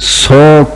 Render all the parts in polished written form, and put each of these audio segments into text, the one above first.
100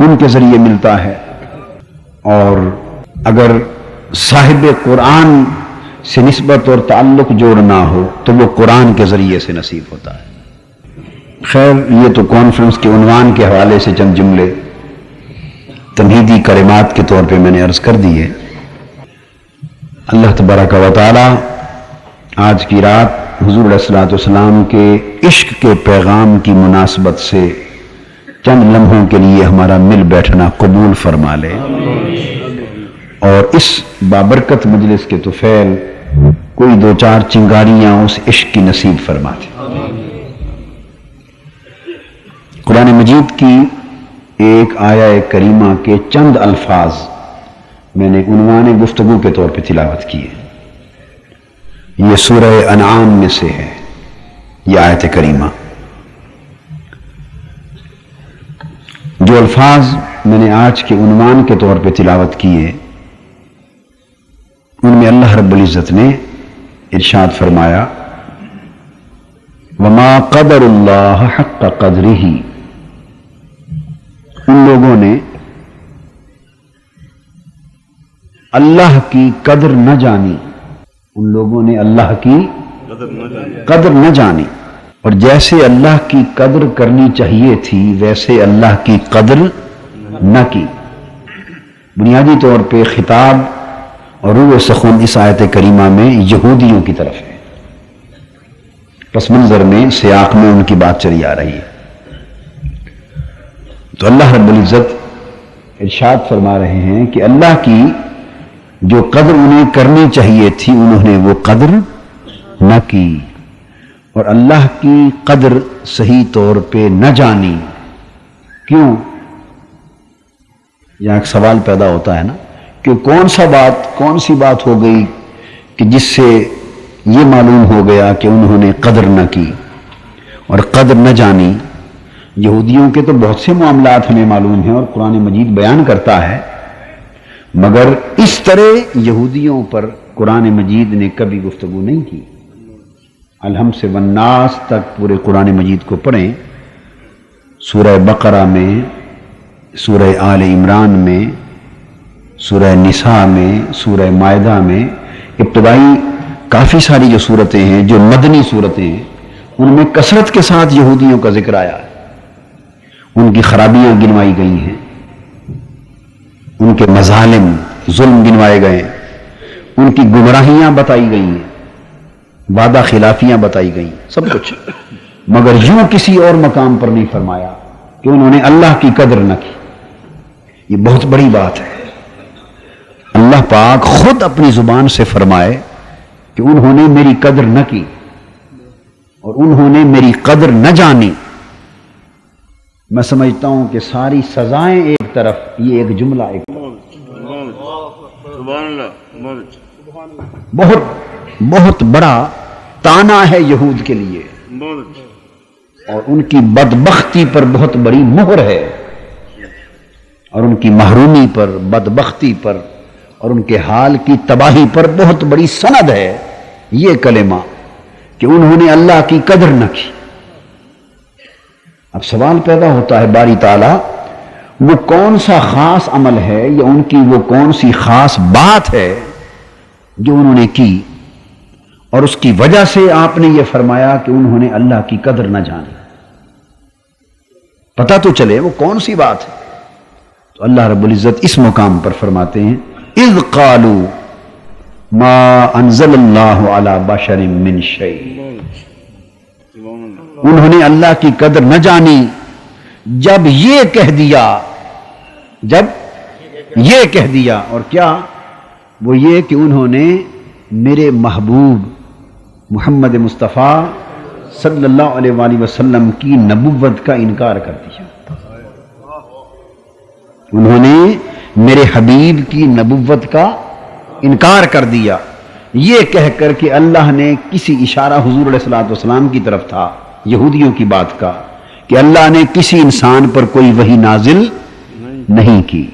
ان کے ذریعے ملتا ہے، اور اگر صاحب قرآن سے نسبت اور تعلق جوڑنا ہو تو وہ قرآن کے ذریعے سے نصیب ہوتا ہے۔ خیر، یہ تو کانفرنس کے عنوان کے حوالے سے چند جملے تمہیدی کلمات کے طور پہ میں نے عرض کر دیے۔ اللہ تبارک و تعالی آج کی رات حضور علیہ الصلوۃ والسلام کے عشق کے پیغام کی مناسبت سے چند لمحوں کے لیے ہمارا مل بیٹھنا قبول فرما لے، اور اس بابرکت مجلس کے طفیل کوئی دو چار چنگاریاں اس عشق کی نصیب فرما دے۔ قرآن مجید کی ایک آیہ کریمہ کے چند الفاظ میں نے عنوان گفتگو کے طور پہ تلاوت کیے۔ یہ سورہ انعام میں سے ہے یہ آیت کریمہ۔ جو الفاظ میں نے آج کے عنوان کے طور پہ تلاوت کیے، ان میں اللہ رب العزت نے ارشاد فرمایا، وما قدر اللہ حق قدرہ، ان لوگوں نے اللہ کی قدر نہ جانی، ان لوگوں نے اللہ کی قدر نہ جانی، اور جیسے اللہ کی قدر کرنی چاہیے تھی ویسے اللہ کی قدر نہ کی۔ بنیادی طور پہ خطاب اور روح سخن اس آیت کریمہ میں یہودیوں کی طرف ہے، پس منظر میں سیاق میں ان کی بات چلی آ رہی ہے۔ تو اللہ رب العزت ارشاد فرما رہے ہیں کہ اللہ کی جو قدر انہیں کرنی چاہیے تھی انہوں نے وہ قدر نہ کی، اور اللہ کی قدر صحیح طور پہ نہ جانی۔ کیوں؟ یہاں ایک سوال پیدا ہوتا ہے نا کہ کون سی بات ہو گئی کہ جس سے یہ معلوم ہو گیا کہ انہوں نے قدر نہ کی اور قدر نہ جانی۔ یہودیوں کے تو بہت سے معاملات ہمیں معلوم ہیں اور قرآن مجید بیان کرتا ہے، مگر اس طرح یہودیوں پر قرآن مجید نے کبھی گفتگو نہیں کی۔ الحم سے والناس تک پورے قرآن مجید کو پڑھیں، سورہ بقرہ میں، سورہ آل عمران میں، سورہ نساء میں، سورہ مائدہ میں، ابتدائی کافی ساری جو صورتیں ہیں جو مدنی صورتیں ہیں ان میں کثرت کے ساتھ یہودیوں کا ذکر آیا ہے، ان کی خرابیاں گنوائی گئی ہیں، ان کے مظالم ظلم گنوائے گئے، ان کی گمراہیاں بتائی گئی ہیں، وعدہ خلافیاں بتائی گئی، سب کچھ، مگر یوں کسی اور مقام پر نہیں فرمایا کہ انہوں نے اللہ کی قدر نہ کی۔ یہ بہت بڑی بات ہے۔ اللہ پاک خود اپنی زبان سے فرمائے کہ انہوں نے میری قدر نہ کی اور انہوں نے میری قدر نہ جانی۔ میں سمجھتا ہوں کہ ساری سزائیں ایک طرف، یہ ایک جملہ ایک بہت بڑا تانا ہے یہود کے لیے، اور ان کی بدبختی پر بہت بڑی مہر ہے، اور ان کی محرومی پر، بدبختی پر اور ان کے حال کی تباہی پر بہت بڑی سند ہے یہ کلمہ کہ انہوں نے اللہ کی قدر نہ کی۔ اب سوال پیدا ہوتا ہے باری تعالیٰ وہ کون سا خاص عمل ہے یا ان کی وہ کون سی خاص بات ہے جو انہوں نے کی اور اس کی وجہ سے آپ نے یہ فرمایا کہ انہوں نے اللہ کی قدر نہ جانی؟ پتہ تو چلے وہ کون سی بات ہے۔ تو اللہ رب العزت اس مقام پر فرماتے ہیں اذ قالوا ما انزل اللہ علی بشر من شیء، انہوں نے اللہ کی قدر نہ جانی جب یہ کہہ دیا، اور کیا؟ وہ یہ کہ انہوں نے میرے محبوب محمد مصطفیٰ صلی اللہ علیہ وآلہ وسلم کی نبوت کا انکار کر دیا۔ انہوں نے میرے حبیب کی نبوت کا انکار کر دیا، یہ کہہ کر کہ اللہ نے کسی اشارہ حضور علیہ الصلوۃ والسلام کی طرف تھا یہودیوں کی بات کا کہ اللہ نے کسی انسان پر کوئی وحی نازل نہیں کی۔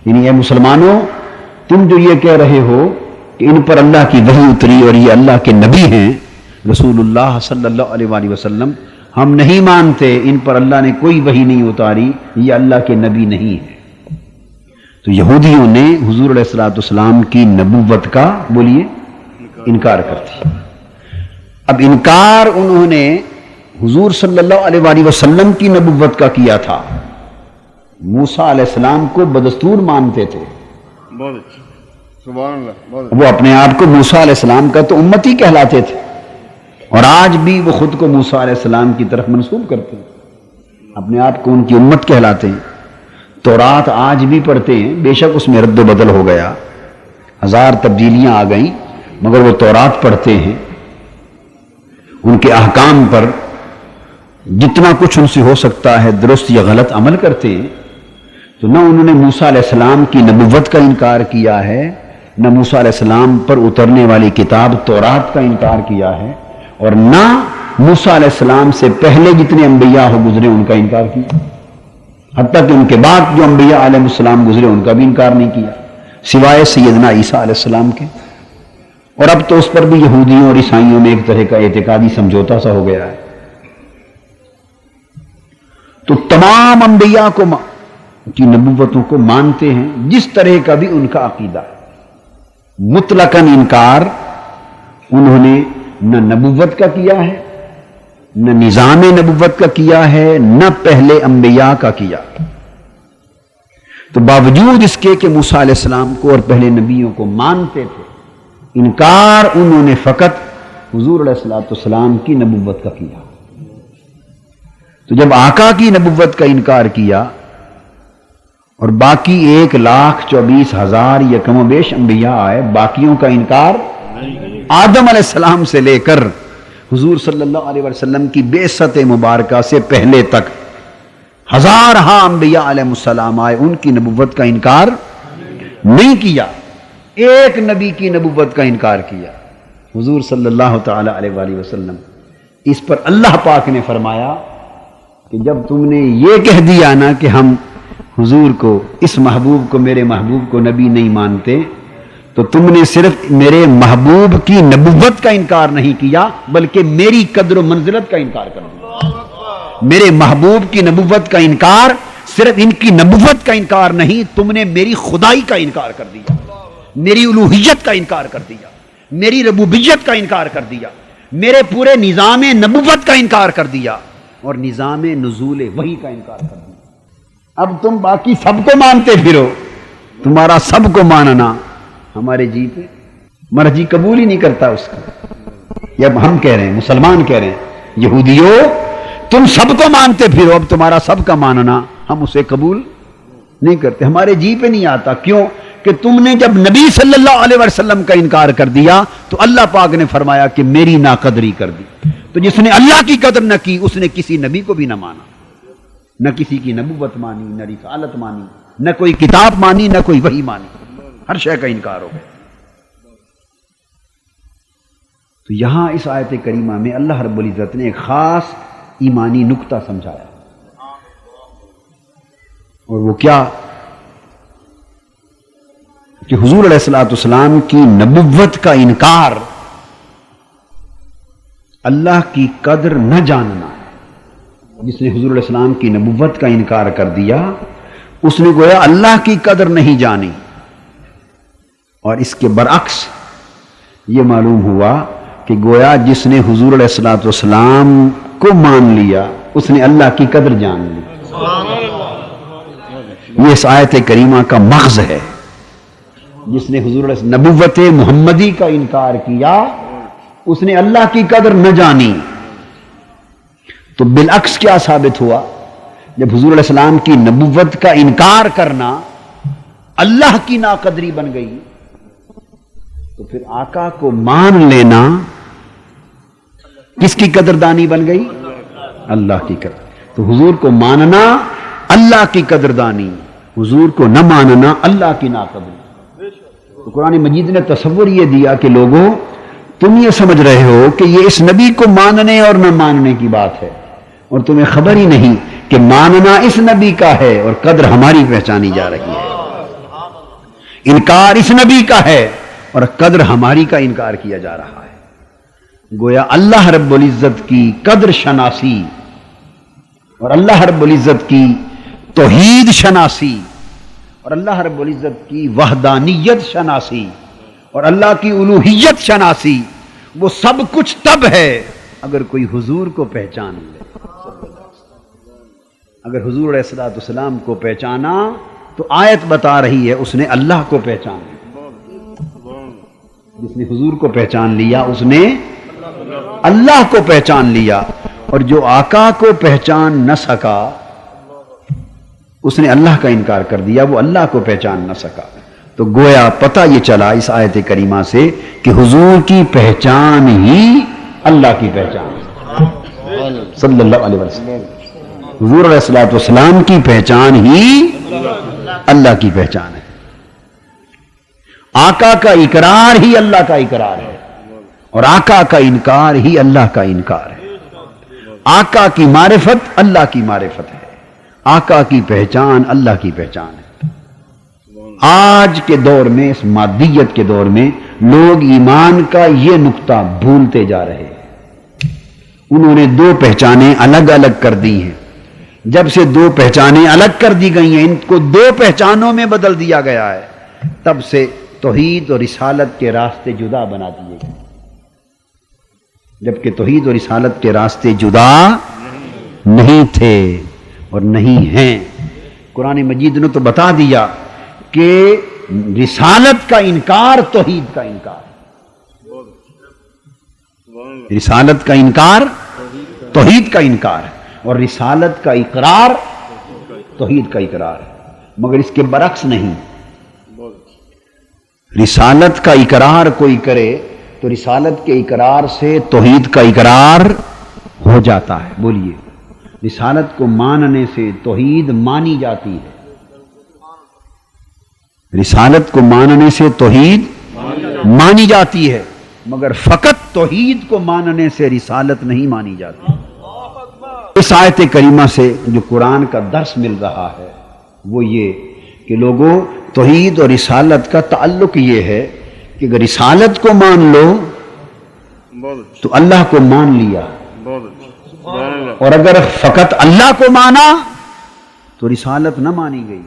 یعنی اے مسلمانوں، تم جو یہ کہہ رہے ہو کہ ان پر اللہ کی وحی اتری اور یہ اللہ کے نبی ہیں رسول اللہ صلی اللہ علیہ وآلہ وسلم، ہم نہیں مانتے ان پر اللہ نے کوئی وحی نہیں اتاری، یہ اللہ کے نبی نہیں ہے۔ تو یہودیوں نے حضور علیہ الصلوۃ والسلام کی نبوت کا بولیے انکار کر دیا۔ اب انکار انہوں نے حضور صلی اللہ علیہ وآلہ وسلم کی نبوت کا کیا تھا۔ موسیٰ علیہ السلام کو بدستور مانتے تھے، بہت اچھا، سبحان اللہ، بہت وہ اپنے آپ کو موسیٰ علیہ السلام کا تو امتی کہلاتے تھے، اور آج بھی وہ خود کو موسیٰ علیہ السلام کی طرف منسوب کرتے ہیں، اپنے آپ کو ان کی امت کہلاتے ہیں۔ تورات آج بھی پڑھتے ہیں، بے شک اس میں رد و بدل ہو گیا، ہزار تبدیلیاں آ گئیں، مگر وہ تورات پڑھتے ہیں، ان کے احکام پر جتنا کچھ ان سے ہو سکتا ہے درست یا غلط عمل کرتے ہیں۔ تو نہ انہوں نے موسیٰ علیہ السلام کی نبوت کا انکار کیا ہے، نہ موسیٰ علیہ السلام پر اترنے والی کتاب تورات کا انکار کیا ہے، اور نہ موسیٰ علیہ السلام سے پہلے جتنے انبیاء ہو گزرے ان کا انکار کیا، حتیٰ کہ ان کے بعد جو انبیاء علیہ السلام گزرے ان کا بھی انکار نہیں کیا، سوائے سیدنا عیسیٰ علیہ السلام کے۔ اور اب تو اس پر بھی یہودیوں اور عیسائیوں میں ایک طرح کا اعتقادی سمجھوتا سا ہو گیا ہے۔ تو تمام انبیاء کی نبوتوں کو مانتے ہیں، جس طرح کا بھی ان کا عقیدہ ہے۔ مطلقاً انکار انہوں نے نہ نبوت کا کیا ہے، نہ نظام نبوت کا کیا ہے، نہ پہلے انبیاء کا کیا۔ تو باوجود اس کے کہ موسیٰ علیہ السلام کو اور پہلے نبیوں کو مانتے تھے، انکار انہوں نے فقط حضور علیہ السلام کی نبوت کا کیا۔ تو جب آقا کی نبوت کا انکار کیا اور باقی 1,24,000 یا کم و بیش انبیاء آئے، باقیوں کا انکار آدم علیہ السلام سے لے کر حضور صلی اللہ علیہ وسلم کی بعثت مبارکہ سے پہلے تک ہزارہا انبیاء علیہ السلام آئے، ان کی نبوت کا انکار نہیں کیا، ایک نبی کی نبوت کا انکار کیا، حضور صلی اللہ تعالی علیہ وآلہ وسلم۔ اس پر اللہ پاک نے فرمایا کہ جب تم نے یہ کہہ دیا نا کہ ہم حضور کو، اس محبوب کو، میرے محبوب کو نبی نہیں مانتے، تو تم نے صرف میرے محبوب کی نبوت کا انکار نہیں کیا بلکہ میری قدر و منزلت کا انکار کر دیا۔ میرے محبوب کی نبوت کا انکار، صرف ان کی نبوت کا انکار نہیں، تم نے میری خدائی کا انکار کر دیا، میری الوہیت کا انکار کر دیا، میری ربوبیت کا انکار کر دیا، میرے پورے نظام نبوت کا انکار کر دیا، اور نظام نزول وحی کا انکار کر دیا۔ اب تم باقی سب کو مانتے پھرو، تمہارا سب کو ماننا ہمارے جی پہ مرضی قبول ہی نہیں کرتا اس کا۔ یہ اب ہم کہہ رہے ہیں، مسلمان کہہ رہے ہیں، یہودیو تم سب کو مانتے پھرو، اب تمہارا سب کا ماننا ہم اسے قبول نہیں کرتے، ہمارے جی پہ نہیں آتا۔ کیوں کہ تم نے جب نبی صلی اللہ علیہ وسلم کا انکار کر دیا تو اللہ پاک نے فرمایا کہ میری ناقدری کر دی۔ تو جس نے اللہ کی قدر نہ کی اس نے کسی نبی کو بھی نہ مانا، نہ کسی کی نبوت مانی، نہ رسالت مانی، نہ کوئی کتاب مانی، نہ کوئی وحی مانی، ہر شے کا انکار ہو گیا۔ تو یہاں اس آیت کریمہ میں اللہ رب العزت نے ایک خاص ایمانی نکتہ سمجھایا، اور وہ کیا کہ حضور علیہ الصلوۃ والسلام کی نبوت کا انکار اللہ کی قدر نہ جاننا۔ جس نے حضور علیہ السلام کی نبوت کا انکار کر دیا اس نے گویا اللہ کی قدر نہیں جانی، اور اس کے برعکس یہ معلوم ہوا کہ گویا جس نے حضور علیہ الصلوۃ والسلام کو مان لیا اس نے اللہ کی قدر جان لی۔ یہ اس آیت کریمہ کا مغز ہے۔ جس نے حضور علیہ السلام نبوت محمدی کا انکار کیا اس نے اللہ کی قدر نہ جانی۔ تو بالعکس کیا ثابت ہوا؟ جب حضور علیہ السلام کی نبوت کا انکار کرنا اللہ کی ناقدری بن گئی تو پھر آقا کو مان لینا کس کی قدردانی بن گئی؟ اللہ کی قدر۔ تو حضور کو ماننا اللہ کی قدردانی، حضور کو نہ ماننا اللہ کی ناقدری۔ تو قرآن مجید نے تصور یہ دیا کہ لوگوں تم یہ سمجھ رہے ہو کہ یہ اس نبی کو ماننے اور نہ ماننے کی بات ہے، اور تمہیں خبر ہی نہیں کہ ماننا اس نبی کا ہے اور قدر ہماری پہچانی جا رہی ہے، انکار اس نبی کا ہے اور قدر ہماری کا انکار کیا جا رہا ہے۔ گویا اللہ رب العزت کی قدر شناسی اور اللہ رب العزت کی توحید شناسی اور اللہ رب العزت کی وحدانیت شناسی اور اللہ کی الوہیت شناسی، وہ سب کچھ تب ہے اگر کوئی حضور کو پہچان لے۔ اگر حضور علیہ الصلوۃ والسلام کو پہچانا تو آیت بتا رہی ہے اس نے اللہ کو پہچانا۔ جس نے حضور کو پہچان لیا اس نے اللہ کو پہچان لیا، اور جو آقا کو پہچان نہ سکا اس نے اللہ کا انکار کر دیا، وہ اللہ کو پہچان نہ سکا۔ تو گویا پتہ یہ چلا اس آیت کریمہ سے کہ حضور کی پہچان ہی اللہ کی پہچان ہے، صلی اللہ علیہ وسلم۔ حضور علیہ الصلوۃ والسلام کی پہچان ہی اللہ کی پہچان ہے۔ آقا کا اقرار ہی اللہ کا اقرار ہے، اور آقا کا انکار ہی اللہ کا انکار ہے۔ آقا کی معرفت اللہ کی معرفت ہے، آقا کی پہچان اللہ کی پہچان ہے۔ آج کے دور میں، اس مادیت کے دور میں، لوگ ایمان کا یہ نقطہ بھولتے جا رہے ہیں۔ انہوں نے دو پہچانیں الگ الگ کر دی ہیں۔ جب سے دو پہچانیں الگ کر دی گئی ہیں، ان کو دو پہچانوں میں بدل دیا گیا ہے، تب سے توحید اور رسالت کے راستے جدا بنا دیے گئے، جبکہ توحید اور رسالت کے راستے جدا نہیں تھے اور نہیں ہیں۔ قرآن مجید نے تو بتا دیا کہ رسالت کا انکار توحید کا انکار، رسالت کا انکار توحید کا انکار ہے، اور رسالت کا اقرار توحید کا اقرار ہے، مگر اس کے برعکس نہیں۔ رسالت کا اقرار کوئی کرے تو رسالت کے اقرار سے توحید کا اقرار ہو جاتا ہے۔ بولیے، رسالت کو ماننے سے توحید مانی جاتی ہے، رسالت کو ماننے سے توحید مانی جاتی ہے، مگر فقط توحید کو ماننے سے رسالت نہیں مانی جاتی۔ اس آیت کریمہ سے جو قرآن کا درس مل رہا ہے وہ یہ کہ لوگوں، توحید اور رسالت کا تعلق یہ ہے کہ اگر رسالت کو مان لو تو اللہ کو مان لیا، اور اگر فقط اللہ کو مانا تو رسالت نہ مانی گئی۔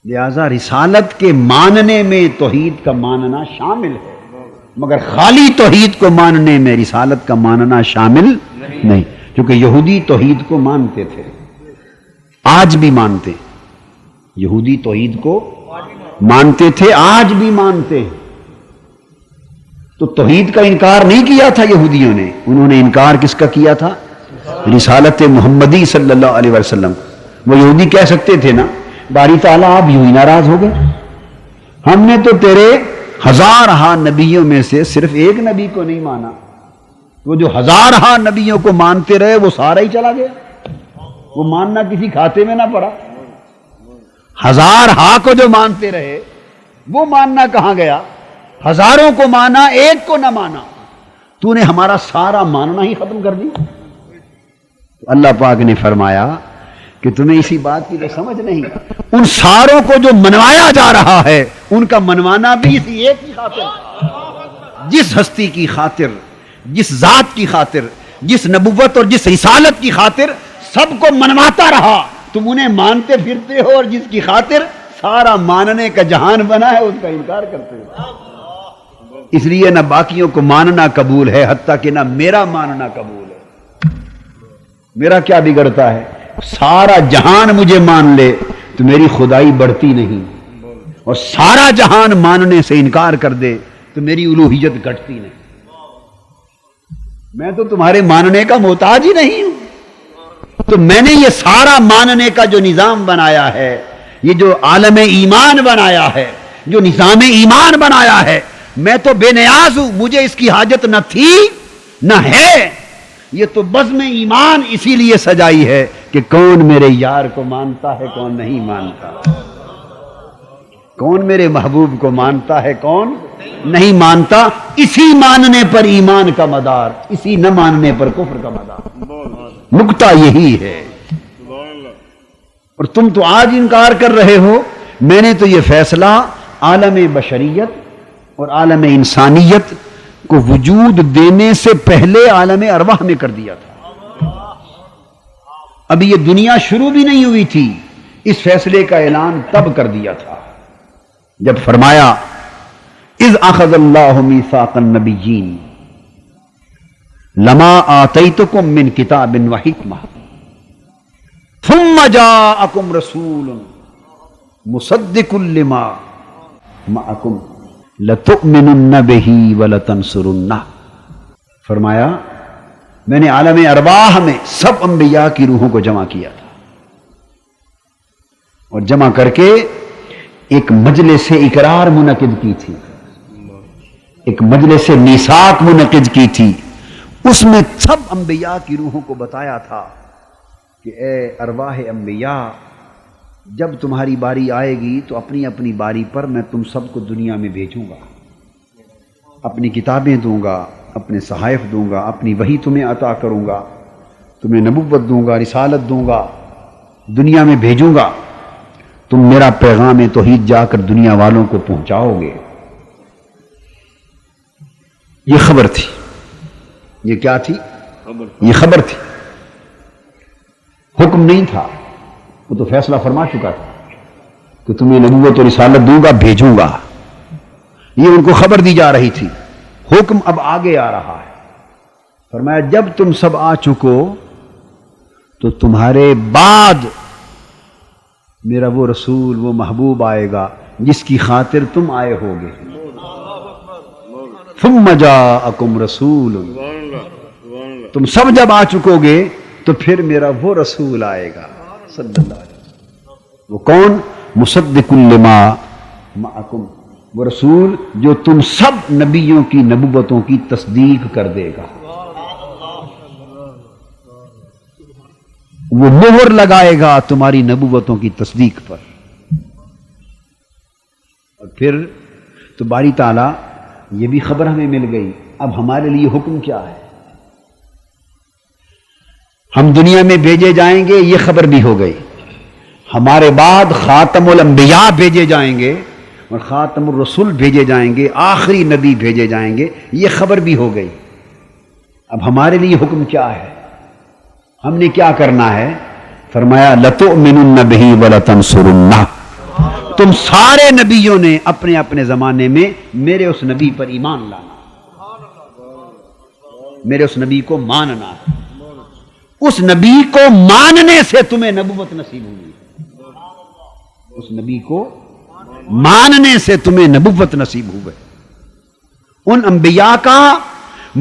لہذا رسالت کے ماننے میں توحید کا ماننا شامل ہے، مگر خالی توحید کو ماننے میں رسالت کا ماننا شامل نہیں، کیونکہ یہودی توحید کو مانتے تھے، آج بھی مانتے، یہودی توحید کو مانتے تھے، آج بھی مانتے ہیں۔ تو توحید کا انکار نہیں کیا تھا یہودیوں نے، انہوں نے انکار کس کا کیا تھا؟ رسالت محمدی صلی اللہ علیہ وسلم۔ وہ یہودی کہہ سکتے تھے نا، باری تعالیٰ آپ یوں ہی ناراض ہو گئے، ہم نے تو تیرے ہزارہا نبیوں میں سے صرف ایک نبی کو نہیں مانا، وہ جو ہزارہا نبیوں کو مانتے رہے وہ سارا ہی چلا گیا، وہ ماننا کسی کھاتے میں نہ پڑا۔ ہزارہا کو جو مانتے رہے وہ ماننا کہاں گیا؟ ہزاروں کو مانا، ایک کو نہ مانا، تو نے ہمارا سارا ماننا ہی ختم کر دیا۔ اللہ پاک نے فرمایا کہ تمہیں اسی بات کی تو سمجھ نہیں، ان ساروں کو جو منوایا جا رہا ہے ان کا منوانا بھی اسی ایک کی خاطر، جس ہستی کی خاطر، جس ذات کی خاطر، جس نبوت اور جس رسالت کی خاطر سب کو منواتا رہا، تم انہیں مانتے پھرتے ہو، اور جس کی خاطر سارا ماننے کا جہان بنا ہے اس کا انکار کرتے ہو۔ اس لیے نہ باقیوں کو ماننا قبول ہے، حتیٰ کہ نہ میرا ماننا قبول ہے۔ میرا کیا بگڑتا ہے؟ سارا جہان مجھے مان لے تو میری خدائی بڑھتی نہیں، اور سارا جہان ماننے سے انکار کر دے تو میری الوہیت گھٹتی نہیں۔ میں تو تمہارے ماننے کا محتاج ہی نہیں ہوں، تو میں نے یہ سارا ماننے کا جو نظام بنایا ہے، یہ جو عالم ایمان بنایا ہے، جو نظام ایمان بنایا ہے، میں تو بے نیاز ہوں، مجھے اس کی حاجت نہ تھی نہ ہے۔ یہ تو بزم ایمان اسی لیے سجائی ہے کہ کون میرے یار کو مانتا ہے، کون نہیں مانتا، کون میرے محبوب کو مانتا ہے، کون نہیں مانتا۔ اسی ماننے پر ایمان کا مدار، اسی نہ ماننے پر کفر کا مدار، نقطہ یہی ہے۔ اور تم تو آج انکار کر رہے ہو، میں نے تو یہ فیصلہ عالم بشریت اور عالم انسانیت کو وجود دینے سے پہلے عالم ارواح میں کر دیا تھا۔ ابھی یہ دنیا شروع بھی نہیں ہوئی تھی، اس فیصلے کا اعلان تب کر دیا تھا جب فرمایا اذ اخذ اللہ میثاق النبیین لما آتیتکم من کتاب و حکمہ ثم جاءکم رسول مصدق لما معکم لتؤمنن بہ ولتنصرنہ۔ فرمایا میں نے عالم ارواح میں سب انبیاء کی روحوں کو جمع کیا تھا، اور جمع کر کے ایک مجلس اقرار منعقد کی تھی، ایک مجلس میثاق منعقد کی تھی، اس میں سب انبیاء کی روحوں کو بتایا تھا کہ اے ارواح انبیاء، جب تمہاری باری آئے گی تو اپنی اپنی باری پر میں تم سب کو دنیا میں بھیجوں گا، اپنی کتابیں دوں گا، اپنے صحائف دوں گا، اپنی وحی تمہیں عطا کروں گا، تمہیں نبوت دوں گا، رسالت دوں گا، دنیا میں بھیجوں گا، تم میرا پیغام توحید جا کر دنیا والوں کو پہنچاؤ گے۔ یہ خبر تھی، یہ کیا تھی؟ یہ خبر تھی، حکم نہیں تھا، وہ تو فیصلہ فرما چکا تھا کہ تمہیں نبوت اور رسالت دوں گا، بھیجوں گا، یہ ان کو خبر دی جا رہی تھی۔ حکم اب آگے آ رہا ہے، فرمایا جب تم سب آ چکو تو تمہارے بعد میرا وہ رسول، وہ محبوب آئے گا جس کی خاطر تم آئے ہوگے۔ ثم جاءکم رسول، تم سب جب آ چکو گے تو پھر میرا وہ رسول آئے گا صلی اللہ علیہ وسلم۔ وہ کون؟ مصدق لما معکم، وہ رسول جو تم سب نبیوں کی نبوتوں کی تصدیق کر دے گا، وہ مہر لگائے گا تمہاری نبوتوں کی تصدیق پر۔ اور پھر تو باری تعالیٰ یہ بھی خبر ہمیں مل گئی، اب ہمارے لیے حکم کیا ہے؟ ہم دنیا میں بھیجے جائیں گے، یہ خبر بھی ہو گئی، ہمارے بعد خاتم الانبیاء بھیجے جائیں گے اور خاتم الرسول بھیجے جائیں گے، آخری نبی بھیجے جائیں گے، یہ خبر بھی ہو گئی۔ اب ہمارے لیے حکم کیا ہے؟ ہم نے کیا کرنا ہے؟ فرمایا لتؤمنن بہ ولتنصرنہ، تم سارے نبیوں نے اپنے اپنے زمانے میں میرے اس نبی پر ایمان لانا، میرے اس نبی کو ماننا ہے، اس نبی کو ماننے سے تمہیں نبوت نصیب ہوئی، اس نبی کو ماننے سے تمہیں نبوت نصیب ہوئے۔ ان انبیاء کا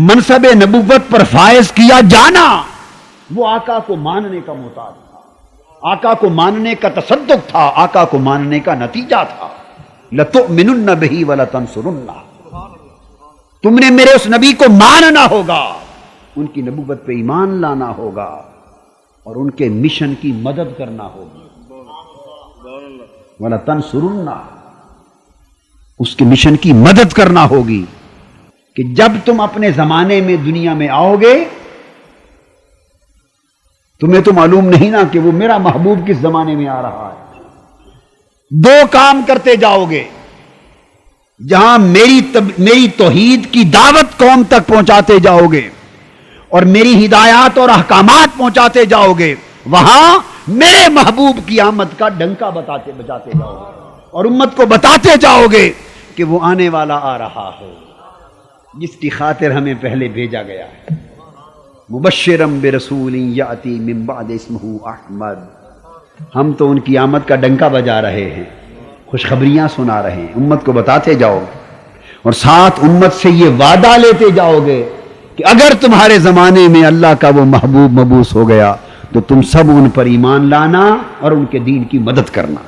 منصب نبوت پر فائز کیا جانا وہ آقا کو ماننے کا محتاج تھا، آقا کو ماننے کا تصدق تھا، آقا کو ماننے کا نتیجہ تھا۔ لتؤمنن بہ ولتنصرنہ، تم نے میرے اس نبی کو ماننا ہوگا، ان کی نبوت پہ ایمان لانا ہوگا اور ان کے مشن کی مدد کرنا ہوگی۔ وَلَتَنْصُرُنَّ، اس کے مشن کی مدد کرنا ہوگی کہ جب تم اپنے زمانے میں دنیا میں آؤ گے تمہیں تو معلوم نہیں نا کہ وہ میرا محبوب کس زمانے میں آ رہا ہے۔ دو کام کرتے جاؤ گے، جہاں میری توحید کی دعوت قوم تک پہنچاتے جاؤ گے اور میری ہدایات اور احکامات پہنچاتے جاؤ گے، وہاں میرے محبوب کی آمد کا ڈنکا بجاتے جاؤ گے اور امت کو بتاتے جاؤ گے کہ وہ آنے والا آ رہا ہے جس کی خاطر ہمیں پہلے بھیجا گیا ہے۔ مبشرم برسول یاتی من بعد اسمہ احمد، ہم تو ان کی آمد کا ڈنکا بجا رہے ہیں، خوشخبریاں سنا رہے ہیں، امت کو بتاتے جاؤ اور ساتھ امت سے یہ وعدہ لیتے جاؤ گے کہ اگر تمہارے زمانے میں اللہ کا وہ محبوب مبعوث ہو گیا تو تم سب ان پر ایمان لانا اور ان کے دین کی مدد کرنا۔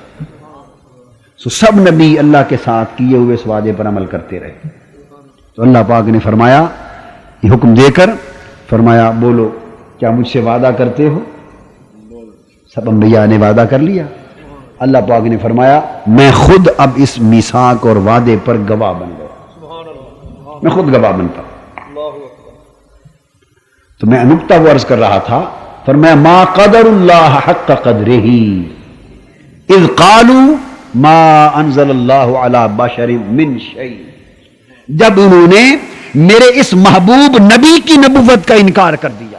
سب نبی اللہ کے ساتھ کیے ہوئے اس وعدے پر عمل کرتے رہے۔ تو اللہ پاک نے فرمایا، یہ حکم دے کر فرمایا بولو کیا مجھ سے وعدہ کرتے ہو؟ سب انبیاء نے وعدہ کر لیا۔ اللہ پاک نے فرمایا میں خود اب اس میثاق اور وعدے پر گواہ بن گیا، میں خود گواہ بنتا ہوں۔ تو میں نقطہ وہ عرض کر رہا تھا، فرمایا ما قدر اللہ حق قدرہ اذ قالوا ما انزل اللہ علی بشر من شیء، جب انہوں نے میرے اس محبوب نبی کی نبوت کا انکار کر دیا،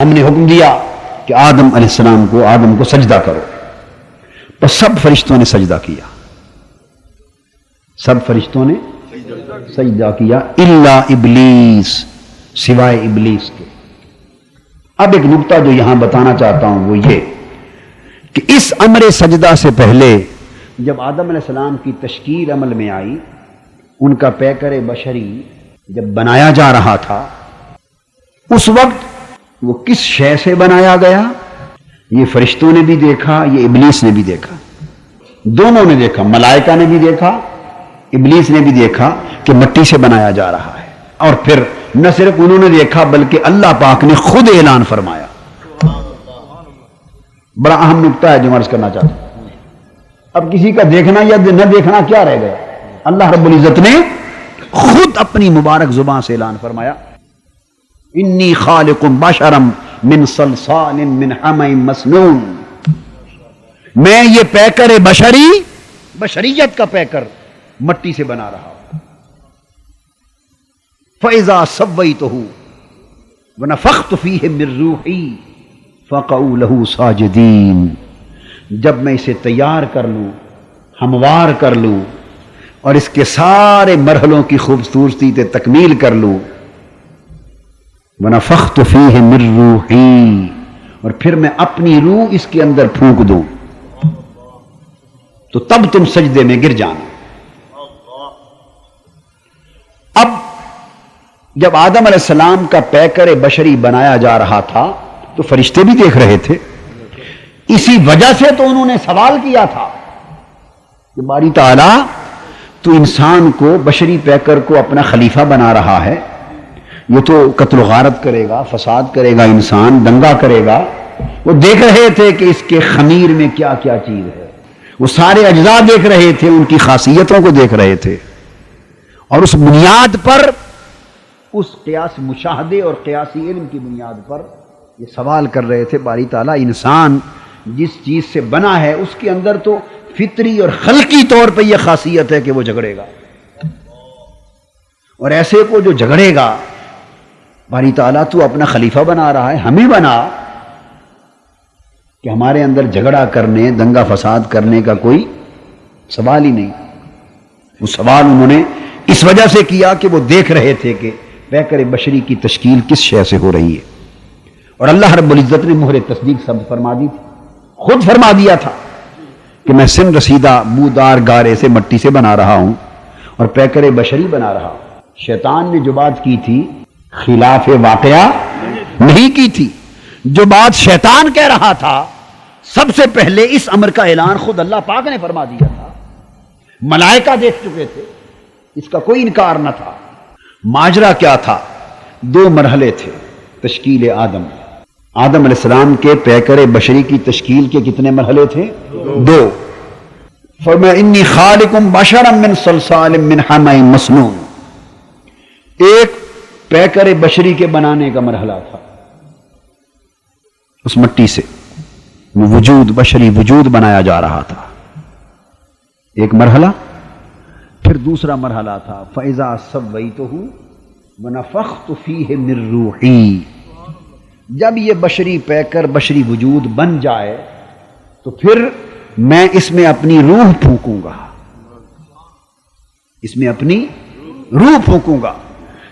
ہم نے حکم دیا کہ آدم علیہ السلام کو آدم کو سجدہ کرو، تو سب فرشتوں نے سجدہ کیا، سب فرشتوں نے سجدہ کیا الا ابلیس، سوائے ابلیس کے۔ اب ایک نکتہ جو یہاں بتانا چاہتا ہوں وہ یہ کہ اس امر سجدہ سے پہلے جب آدم علیہ السلام کی تشکیل عمل میں آئی، ان کا پیکر بشری جب بنایا جا رہا تھا، اس وقت وہ کس شے سے بنایا گیا؟ یہ فرشتوں نے بھی دیکھا، یہ ابلیس نے بھی دیکھا، دونوں نے دیکھا، ملائکہ نے بھی دیکھا، ابلیس نے بھی دیکھا کہ مٹی سے بنایا جا رہا ہے۔ اور پھر نہ صرف انہوں نے دیکھا بلکہ اللہ پاک نے خود اعلان فرمایا۔ بڑا اہم نکتہ ہے جو میں عرض کرنا چاہتا ہوں۔ اب کسی کا دیکھنا یا نہ دیکھنا کیا رہ گیا؟ اللہ رب العزت نے خود اپنی مبارک زبان سے اعلان فرمایا، انی خالق بشرا من صلصال من حمأ مسنون، میں یہ پیکر بشری، بشریت کا پیکر مٹی سے بنا رہا ہوں۔ فَإِذَا سَوَّيْتُهُ وَنَفَخْتُ فِيهِ مِن رُّوحِي فَقَعُوا لَهُ سَاجِدِينَ، جب میں اسے تیار کر لوں، ہموار کر لوں اور اس کے سارے مرحلوں کی خوبصورتی سے تکمیل کر لوں، وَنَفَخْتُ فِيهِ مِن رُّوحِي، اور پھر میں اپنی روح اس کے اندر پھونک دوں، تو تب تم سجدے میں گر جانا۔ اب جب آدم علیہ السلام کا پیکر بشری بنایا جا رہا تھا تو فرشتے بھی دیکھ رہے تھے، اسی وجہ سے تو انہوں نے سوال کیا تھا کہ باری تعالیٰ تو انسان کو، بشری پیکر کو اپنا خلیفہ بنا رہا ہے، یہ تو قتل و غارت کرے گا، فساد کرے گا، انسان دنگا کرے گا۔ وہ دیکھ رہے تھے کہ اس کے خمیر میں کیا کیا چیز ہے، وہ سارے اجزاء دیکھ رہے تھے، ان کی خاصیتوں کو دیکھ رہے تھے، اور اس بنیاد پر، اس قیاس مشاہدے اور قیاسی علم کی بنیاد پر یہ سوال کر رہے تھے، باری تعالیٰ انسان جس چیز سے بنا ہے اس کے اندر تو فطری اور خلقی طور پہ یہ خاصیت ہے کہ وہ جھگڑے گا، اور ایسے کو جو جھگڑے گا، باری تعالیٰ تو اپنا خلیفہ بنا رہا ہے، ہمیں بنا کہ ہمارے اندر جھگڑا کرنے، دنگا فساد کرنے کا کوئی سوال ہی نہیں۔ وہ سوال انہوں نے اس وجہ سے کیا کہ وہ دیکھ رہے تھے کہ پیکر بشری کی تشکیل کس شے سے ہو رہی ہے، اور اللہ رب العزت نے مہر تصدیق سب فرما دی تھی، خود فرما دیا تھا کہ میں سن رسیدہ بودار گارے سے، مٹی سے بنا رہا ہوں اور پیکر بشری بنا رہا ہوں۔ شیطان نے جو بات کی تھی خلاف واقعہ نہیں کی تھی، جو بات شیطان کہہ رہا تھا سب سے پہلے اس امر کا اعلان خود اللہ پاک نے فرما دیا تھا، ملائکہ دیکھ چکے تھے، اس کا کوئی انکار نہ تھا۔ ماجرا کیا تھا؟ دو مرحلے تھے تشکیل آدم علیہ السلام کے پیکر بشری کی تشکیل کے کتنے مرحلے تھے؟ دو۔ فرمایا انی خالق بشرا من صلصال من حمأ مسنون، ایک پیکر بشری کے بنانے کا مرحلہ تھا، اس مٹی سے وجود، بشری وجود بنایا جا رہا تھا، ایک مرحلہ۔ پھر دوسرا مرحلہ تھا فَإِذَا سَوَّيْتُهُ وَنَفَخْتُ فِيهِ مِن رُّوحِي، جب یہ بشری پیکر، بشری وجود بن جائے تو پھر میں اس میں اپنی روح پھونکوں گا، اس میں اپنی روح پھونکوں گا،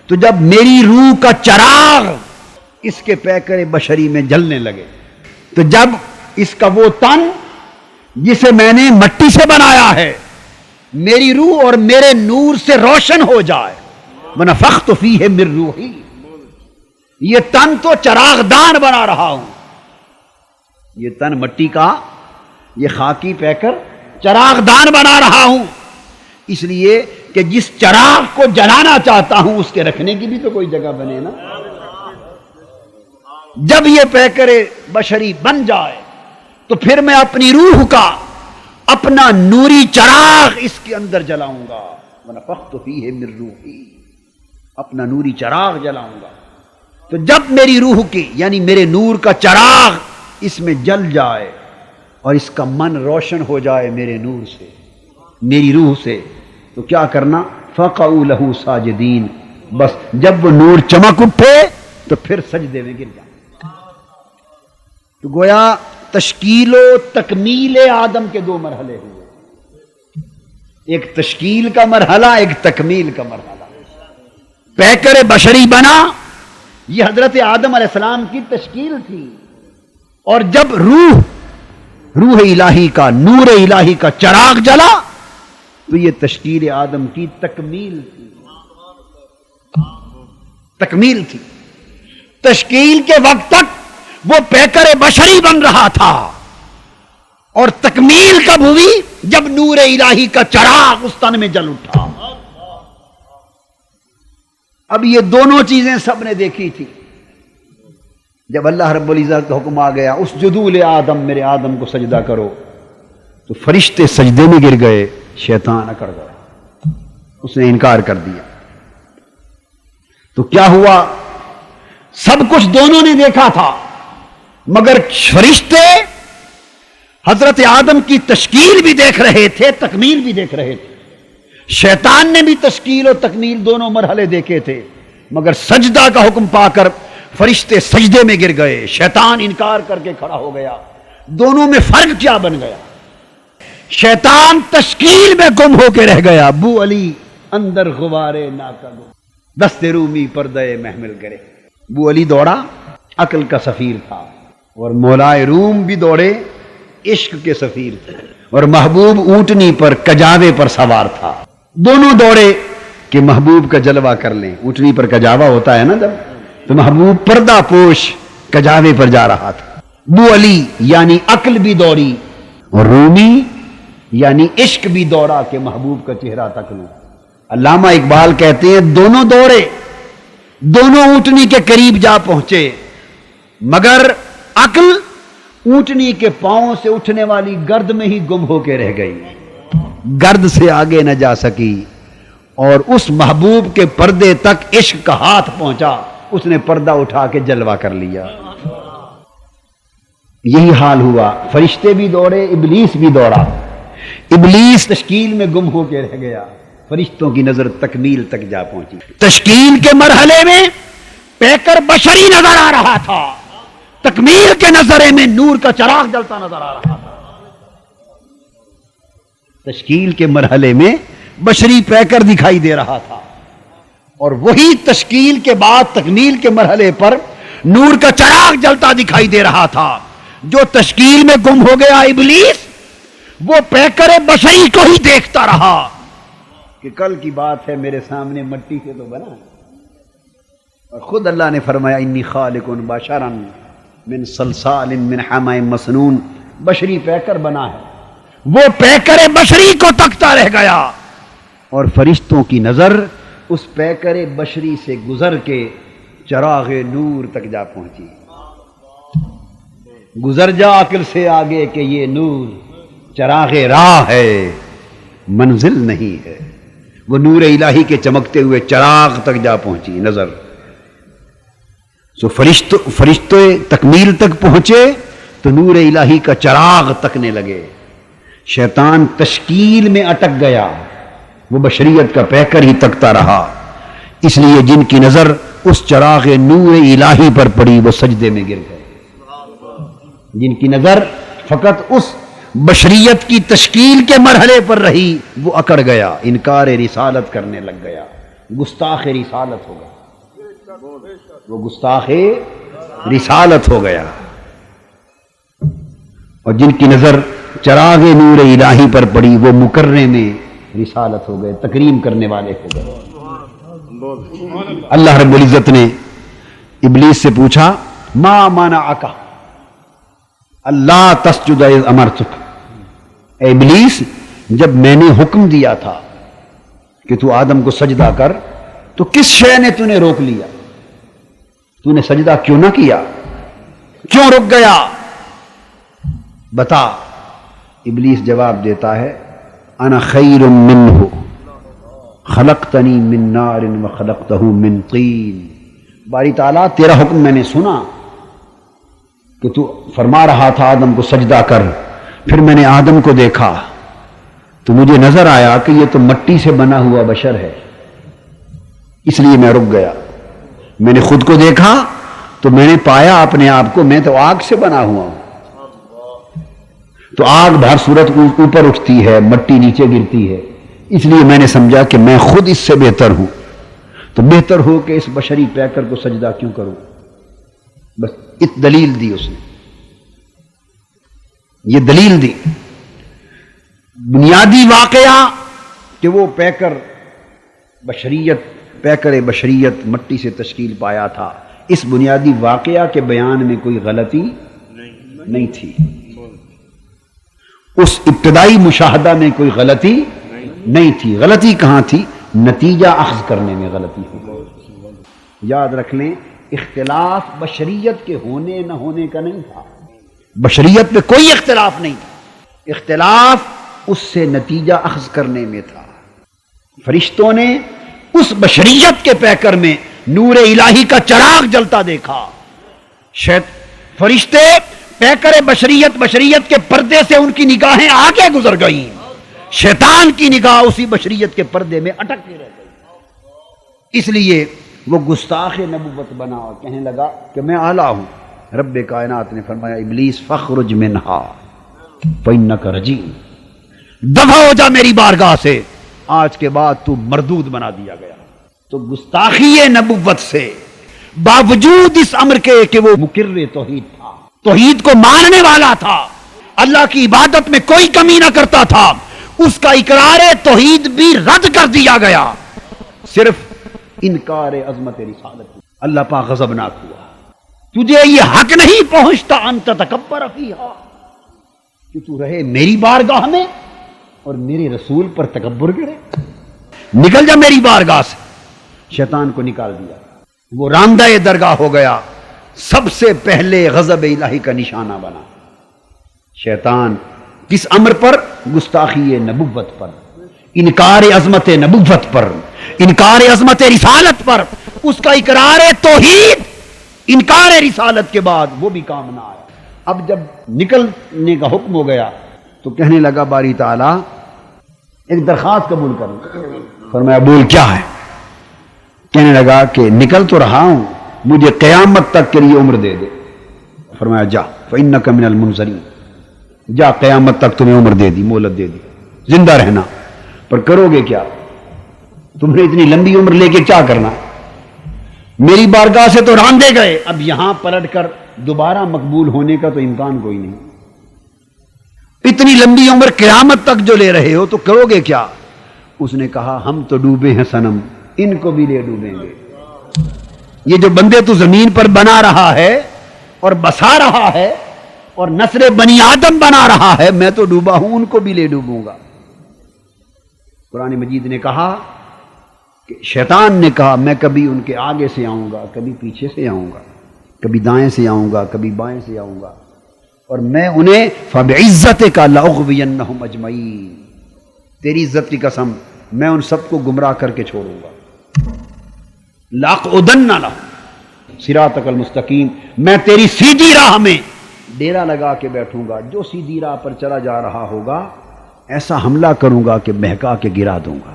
تو جب میری روح کا چراغ اس کے پیکر بشری میں جلنے لگے، تو جب اس کا وہ تن جسے میں نے مٹی سے بنایا ہے میری روح اور میرے نور سے روشن ہو جائے، وَنَفَخْتُ فِيهِ مِن رُّوحِي، یہ تن تو چراغ دان بنا رہا ہوں، یہ تن مٹی کا، یہ خاکی پیکر چراغ دان بنا رہا ہوں، اس لیے کہ جس چراغ کو جلانا چاہتا ہوں اس کے رکھنے کی بھی تو کوئی جگہ بنے نا۔ جب یہ پیکر بشری بن جائے تو پھر میں اپنی روح کا، اپنا نوری چراغ اس کے اندر جلاؤں گا، وَنَفَخْتُ فِيهِ مِن رُّوحِي، اپنا نوری چراغ جلاؤں گا، تو جب میری روح کی، یعنی میرے نور کا چراغ اس میں جل جائے اور اس کا من روشن ہو جائے میرے نور سے، میری روح سے، تو کیا کرنا؟ فَقَعُوا لَهُ سَاجِدِينَ، بس جب وہ نور چمک اٹھے تو پھر سجدے میں گر جائیں۔ تو گویا تشکیل و تکمیل آدم کے دو مرحلے ہوئے، ایک تشکیل کا مرحلہ، ایک تکمیل کا مرحلہ۔ پیکر بشری بنا، یہ حضرت آدم علیہ السلام کی تشکیل تھی، اور جب روح الہی کا، نور الہی کا چراغ جلا تو یہ تشکیل آدم کی تکمیل تھی۔ تکمیل تھی۔ تشکیل کے وقت تک وہ پیکر بشری بن رہا تھا، اور تکمیل کب ہوئی؟ جب نور الہی کا چراغ اس تن میں جل اٹھا۔ اب یہ دونوں چیزیں سب نے دیکھی تھی۔ جب اللہ رب العزت کا حکم آ گیا اسجدوا لآدم، میرے آدم کو سجدہ کرو، تو فرشتے سجدے میں گر گئے، شیطان اکڑ گیا، اس نے انکار کر دیا۔ تو کیا ہوا؟ سب کچھ دونوں نے دیکھا تھا، مگر فرشتے حضرت آدم کی تشکیل بھی دیکھ رہے تھے، تکمیل بھی دیکھ رہے تھے۔ شیطان نے بھی تشکیل و تکمیل دونوں مرحلے دیکھے تھے، مگر سجدہ کا حکم پا کر فرشتے سجدے میں گر گئے، شیطان انکار کر کے کھڑا ہو گیا۔ دونوں میں فرق کیا بن گیا؟ شیطان تشکیل میں گم ہو کے رہ گیا، بو علی اندر غبارے ناکد دست رومی پردے محمل کرے۔ بو علی دوڑا، عقل کا سفیر تھا، اور مولائے روم بھی دوڑے، عشق کے سفیر تھے، اور محبوب اونٹنی پر، کجاوے پر سوار تھا۔ دونوں دوڑے کہ محبوب کا جلوہ کر لیں۔ اونٹنی پر کجاوا ہوتا ہے نا جب، تو محبوب پردہ پوش کجاوے پر جا رہا تھا۔ بو علی یعنی عقل بھی دوڑی، اور رومی یعنی عشق بھی دوڑا کہ محبوب کا چہرہ تک لوں۔ علامہ اقبال کہتے ہیں دونوں دوڑے، دونوں اونٹنی کے قریب جا پہنچے، مگر عقل اونٹنی کے پاؤں سے اٹھنے والی گرد میں ہی گم ہو کے رہ گئی، گرد سے آگے نہ جا سکی، اور اس محبوب کے پردے تک عشق کا ہاتھ پہنچا، اس نے پردہ اٹھا کے جلوہ کر لیا۔ یہی حال ہوا، فرشتے بھی دوڑے، ابلیس بھی دوڑا۔ ابلیس تشکیل میں گم ہو کے رہ گیا، فرشتوں کی نظر تکمیل تک جا پہنچی۔ تشکیل کے مرحلے میں پیکر بشری نظر آ رہا تھا، تکمیل کے نظرے میں نور کا چراغ جلتا نظر آ رہا تھا۔ تشکیل کے مرحلے میں بشری پیکر دکھائی دے رہا تھا، اور وہی تشکیل کے بعد تکمیل کے مرحلے پر نور کا چراغ جلتا دکھائی دے رہا تھا۔ جو تشکیل میں گم ہو گیا ابلیس، وہ پیکر بشری کو ہی دیکھتا رہا کہ کل کی بات ہے، میرے سامنے مٹی سے تو بنا، اور خود اللہ نے فرمایا انی خالق بشرا من صلصال من حمأ مسنون، بشری پیکر بنا ہے۔ وہ پیکر بشری کو تکتا رہ گیا، اور فرشتوں کی نظر اس پیکر بشری سے گزر کے چراغ نور تک جا پہنچی۔ گزر جا عقل سے آگے کہ یہ نور چراغ راہ ہے، منزل نہیں ہے۔ وہ نور الہی کے چمکتے ہوئے چراغ تک جا پہنچی نظر۔ سو فرشتے تکمیل تک پہنچے تو نور الہی کا چراغ تکنے لگے۔ شیطان تشکیل میں اٹک گیا، وہ بشریت کا پیکر ہی تکتا رہا، اس لیے جن کی نظر اس چراغ نور الہی پر پڑی وہ سجدے میں گر گئے۔ جن کی نظر فقط اس بشریت کی تشکیل کے مرحلے پر رہی وہ اکڑ گیا، انکار رسالت کرنے لگ گیا، گستاخ رسالت ہو گیا، وہ گستاخ رسالت ہو گیا۔ اور جن کی نظر چراغ نور الہی پر پڑی وہ مکرم رسالت ہو گئے، تکریم کرنے والے ہو گئے۔ اللہ رب العزت نے ابلیس سے پوچھا ما منعک اللہ تسجد اذ امرتک، اے ابلیس جب میں نے حکم دیا تھا کہ تو آدم کو سجدہ کر تو کس شے نے تو نے روک لیا؟ تو نے سجدہ کیوں نہ کیا؟ کیوں رک گیا؟ بتا۔ ابلیس جواب دیتا ہے انا خیر منہ خلقتنی من نار وخلقتہ من طین، باری تعالیٰ تیرا حکم میں نے سنا کہ تو فرما رہا تھا آدم کو سجدہ کر، پھر میں نے آدم کو دیکھا تو مجھے نظر آیا کہ یہ تو مٹی سے بنا ہوا بشر ہے، اس لیے میں رک گیا۔ میں نے خود کو دیکھا تو میں نے پایا اپنے آپ کو میں تو آگ سے بنا ہوا ہوں. تو آگ بھر صورت اوپر اٹھتی ہے، مٹی نیچے گرتی ہے، اس لیے میں نے سمجھا کہ میں خود اس سے بہتر ہوں، تو بہتر ہو کہ اس بشری پیکر کو سجدہ کیوں کروں. بس اس دلیل دی اس نے، یہ دلیل دی. بنیادی واقعہ کہ وہ پیکر بشریت مٹی سے تشکیل پایا تھا، اس بنیادی واقعہ کے بیان میں کوئی غلطی نہیں تھی. اس ابتدائی مشاہدہ میں کوئی غلطی نہیں تھی. غلطی کہاں تھی؟ نتیجہ اخذ کرنے میں غلطی تھی. یاد رکھ لیں، اختلاف بشریت کے ہونے نہ ہونے کا نہیں تھا. بشریت میں کوئی اختلاف نہیں تھا، اختلاف اس سے نتیجہ اخذ کرنے میں تھا. فرشتوں نے اس بشریت کے پیکر میں نور الہی کا چراغ جلتا دیکھا. فرشتے پیکر بشریت کے پردے سے ان کی نگاہیں آگے گزر گئیں، شیطان کی نگاہ اسی بشریت کے پردے میں اٹکتی رہ گئی. اس لیے وہ گستاخ نبوت بنا اور کہنے لگا کہ میں اعلیٰ ہوں. رب کائنات نے فرمایا ابلیس فخرج منہا فإنک رجیم، دفع ہو جا میری بارگاہ سے، آج کے بعد تو مردود بنا دیا گیا. تو گستاخی نبوت سے باوجود اس امر کے کہ وہ مقر توحید تھا، توحید کو ماننے والا تھا، اللہ کی عبادت میں کوئی کمی نہ کرتا تھا، اس کا اقرار توحید بھی رد کر دیا گیا. صرف انکار عظمت رسالت. اللہ پاک غضبناک ہوا. تجھے یہ حق نہیں پہنچتا انت تکبر فیہا کہ تو رہے میری بارگاہ میں اور میرے رسول پر تکبر کرے. نکل جا میری بارگاہ سے. شیطان کو نکال دیا، وہ راندہ درگاہ ہو گیا، سب سے پہلے غضب الہی کا نشانہ بنا. شیطان کس امر پر؟ گستاخی نبوت پر، انکار عظمت نبوت پر، انکار عظمت رسالت پر. اس کا اقرار توحید انکار رسالت کے بعد وہ بھی کام نہ آیا. اب جب نکلنے کا حکم ہو گیا تو کہنے لگا باری تعالیٰ ایک درخواست قبول کروں. فرمایا بول کیا ہے؟ کہنے لگا کہ نکل تو رہا ہوں، مجھے قیامت تک کے لیے عمر دے دے. فرمایا جا فإنک من المنظرین، جا قیامت تک تمہیں عمر دے دی، مہلت دے دی، زندہ رہنا. پر کرو گے کیا؟ تم نے اتنی لمبی عمر لے کے کیا کرنا؟ میری بارگاہ سے تو راندے گئے، اب یہاں پلٹ کر دوبارہ مقبول ہونے کا تو امکان کوئی نہیں. اتنی لمبی عمر قیامت تک جو لے رہے ہو تو کرو گے کیا؟ اس نے کہا ہم تو ڈوبے ہیں صنم، ان کو بھی لے ڈوبیں گے. یہ جو بندے تو زمین پر بنا رہا ہے اور بسا رہا ہے اور نسل بنی آدم بنا رہا ہے، میں تو ڈوبا ہوں، ان کو بھی لے ڈوبوں گا. قرآن مجید نے کہا کہ شیطان نے کہا میں کبھی ان کے آگے سے آؤں گا، کبھی پیچھے سے آؤں گا، کبھی دائیں سے آؤں گا، کبھی بائیں سے آؤں گا، اور میں انہیں فَبِعِزَّتِكَ لَأُغْوِيَنَّهُمْ أَجْمَعِينَ، تیری عزت کی قسم میں ان سب کو گمراہ کر کے چھوڑوں گا. لَأَقْعُدَنَّ لَهُمْ صِرَاطَكَ الْمُسْتَقِيمَ، میں تیری سیدھی راہ میں ڈیرا لگا کے بیٹھوں گا، جو سیدھی راہ پر چلا جا رہا ہوگا ایسا حملہ کروں گا کہ بہکا کے گرا دوں گا،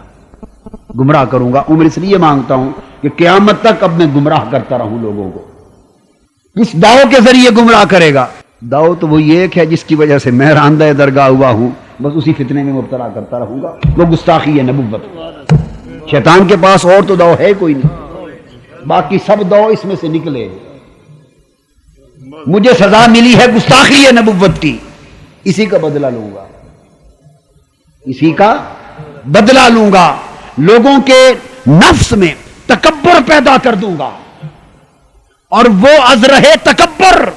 گمراہ کروں گا. عمر اس لیے مانگتا ہوں کہ قیامت تک اب میں گمراہ کرتا رہوں لوگوں کو. اس دعو کے ذریعے گمراہ کرے گا. دعو تو وہی ایک ہے جس کی وجہ سے میں راندہ درگاہ ہوا ہوں، بس اسی فتنے میں مبتلا کرتا رہوں گا. وہ گستاخی ہے نبوت. شیطان کے پاس اور تو دعو ہے کوئی نہیں، باقی سب دعو اس میں سے نکلے. مجھے سزا ملی ہے گستاخی ہے نبوت کی، اسی کا بدلہ لوں گا، اسی کا بدلہ لوں گا. لوگوں کے نفس میں تکبر پیدا کر دوں گا، اور وہ از رہے تکبر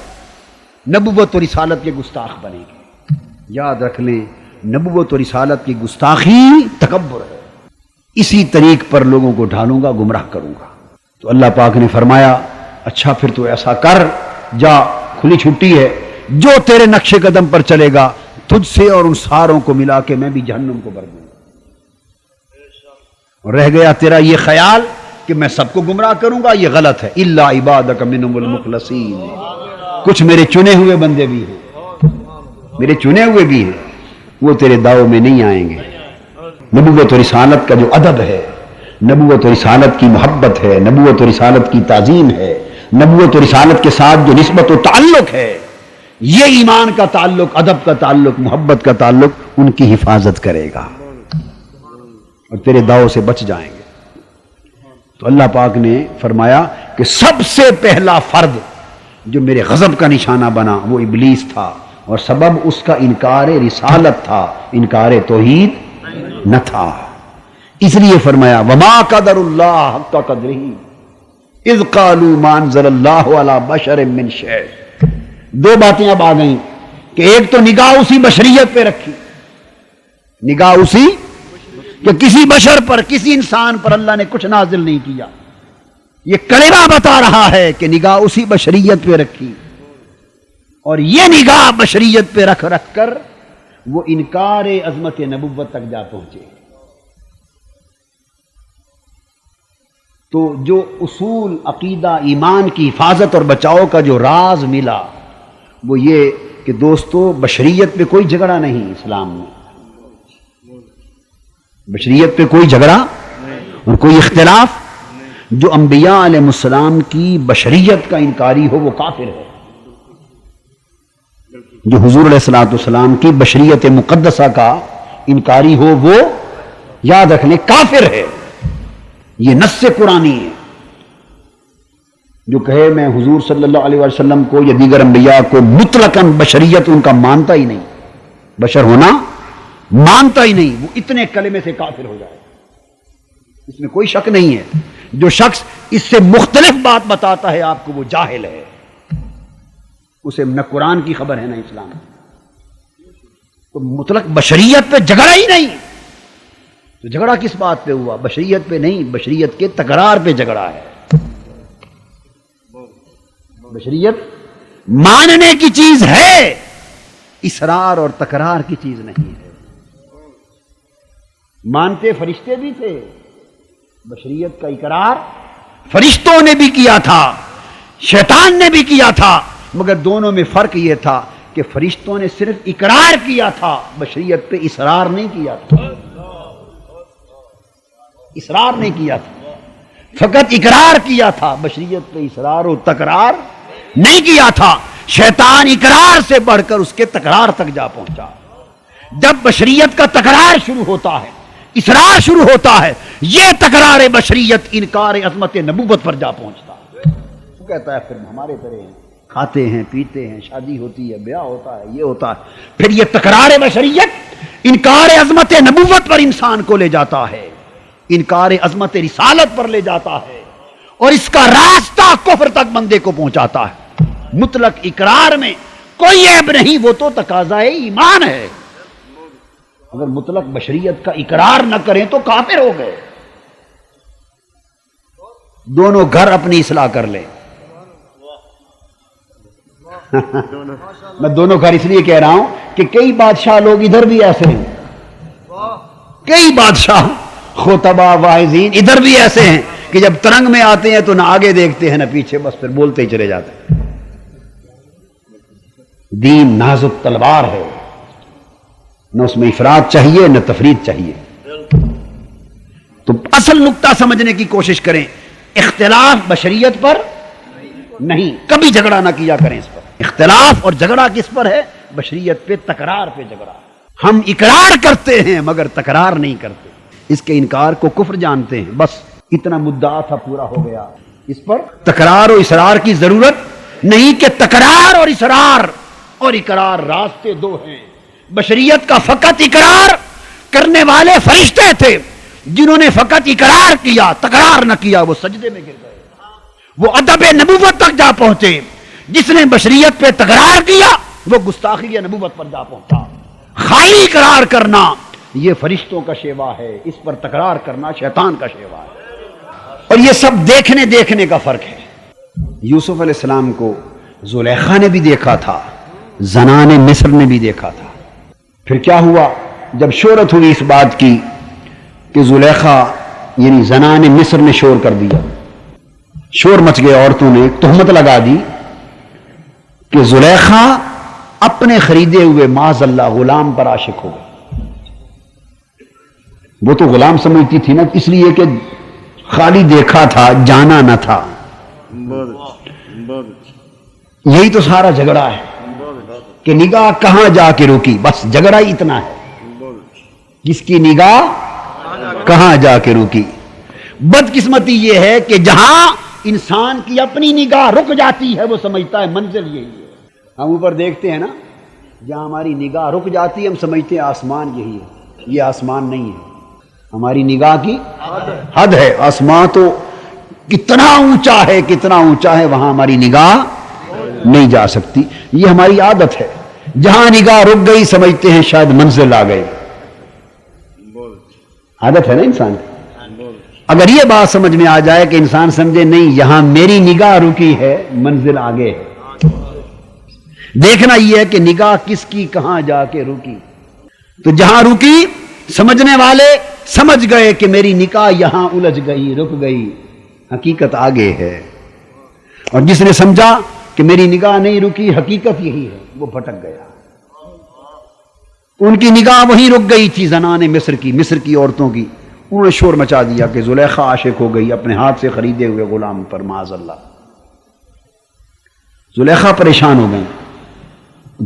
نبوت و رسالت کے گستاخ بنے گے. یاد رکھ لیں نبوت و رسالت کی گستاخی تکبر ہے. اسی طریق پر لوگوں کو ڈھالوں گا، گمراہ کروں گا. تو اللہ پاک نے فرمایا اچھا پھر تو ایسا کر، جا کھلی چھٹی ہے، جو تیرے نقش قدم پر چلے گا تجھ سے اور ان ساروں کو ملا کے میں بھی جہنم کو بھر دوں گا. اور رہ گیا تیرا یہ خیال کہ میں سب کو گمراہ کروں گا، یہ غلط ہے. الا عبادک منہم المخلصین، کچھ میرے چنے ہوئے بندے بھی ہیں، میرے چنے ہوئے بھی ہیں، وہ تیرے دعو میں نہیں آئیں گے. نبوت و رسالت کا جو ادب ہے، نبوت و رسالت کی محبت ہے، نبوت و رسالت کی تعظیم ہے، نبوت و رسالت کے ساتھ جو نسبت و تعلق ہے، یہ ایمان کا تعلق، ادب کا تعلق، محبت کا تعلق ان کی حفاظت کرے گا اور تیرے داؤ سے بچ جائیں گے۔ تو اللہ پاک نے فرمایا کہ سب سے پہلا فرد جو میرے غضب کا نشانہ بنا وہ ابلیس تھا، اور سبب اس کا انکار رسالت تھا، انکار توحید نہ تھا۔ اس لیے فرمایا وما قدر اللہ حق قدرہ اذ قالوا ما انزل اللہ علی بشر من شیء۔ دو باتیں اب آ گئیں کہ ایک تو نگاہ اسی بشریت پہ رکھی، نگاہ اسی کہ کسی بشر پر، کسی انسان پر اللہ نے کچھ نازل نہیں کیا۔ یہ کلمہ بتا رہا ہے کہ نگاہ اسی بشریت پہ رکھی، اور یہ نگاہ بشریت پہ رکھ کر وہ انکار عظمت نبوت تک جا پہنچے۔ تو جو اصول عقیدہ ایمان کی حفاظت اور بچاؤ کا جو راز ملا وہ یہ کہ دوستو بشریت پہ کوئی جھگڑا نہیں، اسلام میں بشریت پہ کوئی جھگڑا اور کوئی اختلاف۔ جو انبیاء علیہ السلام کی بشریت کا انکاری ہو وہ کافر ہے، جو حضور علیہ الصلوۃ والسلام کی بشریت مقدسہ کا انکاری ہو وہ یاد رکھ لیں کافر ہے۔ یہ نص قرآنی ہے۔ جو کہے میں حضور صلی اللہ علیہ وسلم کو یا دیگر انبیاء کو مطلقاً بشریت ان کا مانتا ہی نہیں، بشر ہونا مانتا ہی نہیں، وہ اتنے کلمے سے کافر ہو جائے، اس میں کوئی شک نہیں ہے۔ جو شخص اس سے مختلف بات بتاتا ہے آپ کو وہ جاہل ہے، اسے نہ قرآن کی خبر ہے نہ اسلام۔ تو مطلق بشریت پہ جھگڑا ہی نہیں، تو جھگڑا کس بات پہ ہوا؟ بشریت پہ نہیں، بشریت کے تکرار پہ جھگڑا ہے۔ بشریت ماننے کی چیز ہے، اصرار اور تکرار کی چیز نہیں ہے۔ مانتے فرشتے بھی تھے، بشریت کا اقرار فرشتوں نے بھی کیا تھا، شیطان نے بھی کیا تھا، مگر دونوں میں فرق یہ تھا کہ فرشتوں نے صرف اقرار کیا تھا، بشریت پہ اصرار نہیں کیا تھا، اصرار نہیں کیا تھا، فقط اقرار کیا تھا، بشریت پہ اصرار و تکرار نہیں کیا تھا۔ شیطان اقرار سے بڑھ کر اس کے تکرار تک جا پہنچا۔ جب بشریت کا تکرار شروع ہوتا ہے، اصرار شروع ہوتا ہے، یہ تکرار بشریت انکار عظمت نبوت پر جا پہنچتا ہے۔ وہ کہتا ہے پھر ہمارے طرح ہیں، کھاتے ہیں پیتے ہیں، شادی ہوتی ہے، بیاہ ہوتا ہے، یہ ہوتا ہے۔ پھر یہ تکرار بشریت انکار عظمت نبوت پر انسان کو لے جاتا ہے، انکار عظمت رسالت پر لے جاتا ہے، اور اس کا راستہ کفر تک بندے کو پہنچاتا ہے۔ مطلق اقرار میں کوئی عیب نہیں، وہ تو تقاضائے ایمان ہے۔ اگر مطلق بشریت کا اقرار نہ کریں تو کافر ہو گئے۔ دونوں گھر اپنی اصلاح کر لیں۔ میں دونوں گھر اس لیے کہہ رہا ہوں کہ کئی بادشاہ لوگ ادھر بھی ایسے ہیں، کئی بادشاہ خطبہ واعظین ادھر بھی ایسے ہیں کہ جب ترنگ میں آتے ہیں تو نہ آگے دیکھتے ہیں نہ پیچھے، بس پھر بولتے ہی چلے جاتے ہیں۔ دین نازک تلوار ہے، نہ اس میں افراط چاہیے نہ تفریط چاہیے۔ تو اصل نقطہ سمجھنے کی کوشش کریں، اختلاف بشریت پر نہیں، کبھی جھگڑا نہ کیا کریں اس پر۔ اختلاف اور جھگڑا کس پر ہے؟ بشریت پہ، تکرار پہ جھگڑا۔ ہم اقرار کرتے ہیں مگر تکرار نہیں کرتے، اس کے انکار کو کفر جانتے ہیں، بس اتنا مدعا تھا، پورا ہو گیا۔ اس پر تکرار و اصرار کی ضرورت نہیں کہ تکرار اور اصرار اور اقرار راستے دو ہیں۔ بشریت کا فقط اقرار کرنے والے فرشتے تھے، جنہوں نے فقط اقرار کیا، تکرار نہ کیا، وہ سجدے میں گر گئے، وہ ادب نبوت تک جا پہنچے۔ جس نے بشریت پہ تکرار کیا وہ گستاخی نبوت پر جا پہنچا۔ خالی اقرار کرنا یہ فرشتوں کا شیوا ہے، اس پر تکرار کرنا شیطان کا شیوا ہے۔ اور یہ سب دیکھنے کا فرق ہے۔ یوسف علیہ السلام کو زلیخا نے بھی دیکھا تھا، زنان مصر نے بھی دیکھا تھا۔ پھر کیا ہوا؟ جب شہرت ہوئی اس بات کی کہ زلیخا یعنی زنان مصر نے شور کر دیا، شور مچ گیا، عورتوں نے ایک تہمت لگا دی کہ زلیخا اپنے خریدے ہوئے معاذ اللہ غلام پر عاشق ہو گئی۔ وہ تو غلام سمجھتی تھی نا، اس لیے کہ خالی دیکھا تھا، جانا نہ تھا۔ بہت اچھا یہی تو سارا جھگڑا ہے کہ نگاہ کہاں جا کے رکی، بس جھگڑا ہی اتنا ہے، بہت اچھا جس کی نگاہ کہاں جا کے رکی۔ بدقسمتی یہ ہے کہ جہاں انسان کی اپنی نگاہ رک جاتی ہے وہ سمجھتا ہے منزل یہی ہے۔ ہم اوپر دیکھتے ہیں نا، جہاں ہماری نگاہ رک جاتی ہے ہم سمجھتے ہیں آسمان یہی ہے، یہ آسمان نہیں ہے، ہماری نگاہ کی حد ہے۔ آسمان تو کتنا اونچا ہے وہاں ہماری نگاہ نہیں جا سکتی۔ یہ ہماری عادت ہے، جہاں نگاہ رک گئی سمجھتے ہیں شاید منزل آ گئی، بہت اچھا عادت ہے نا انسان کی۔ بہت اچھا اگر یہ بات سمجھ میں آ جائے کہ انسان سمجھے نہیں یہاں میری نگاہ رکی ہے، منزل آگے ہے۔ دیکھنا یہ ہے کہ نگاہ کس کی کہاں جا کے رکی، تو جہاں رکی سمجھنے والے سمجھ گئے کہ میری نگاہ یہاں الجھ گئی، رک گئی، حقیقت آگے ہے۔ اور جس نے سمجھا کہ میری نگاہ نہیں رکی، حقیقت یہی ہے، وہ بھٹک گیا۔ ان کی نگاہ وہیں رک گئی تھی، زنان مصر کی عورتوں کی۔ انہوں نے شور مچا دیا کہ زلیخا عاشق ہو گئی اپنے ہاتھ سے خریدے ہوئے غلام پر، معاذ اللہ۔ زلیخا پریشان ہو گئی،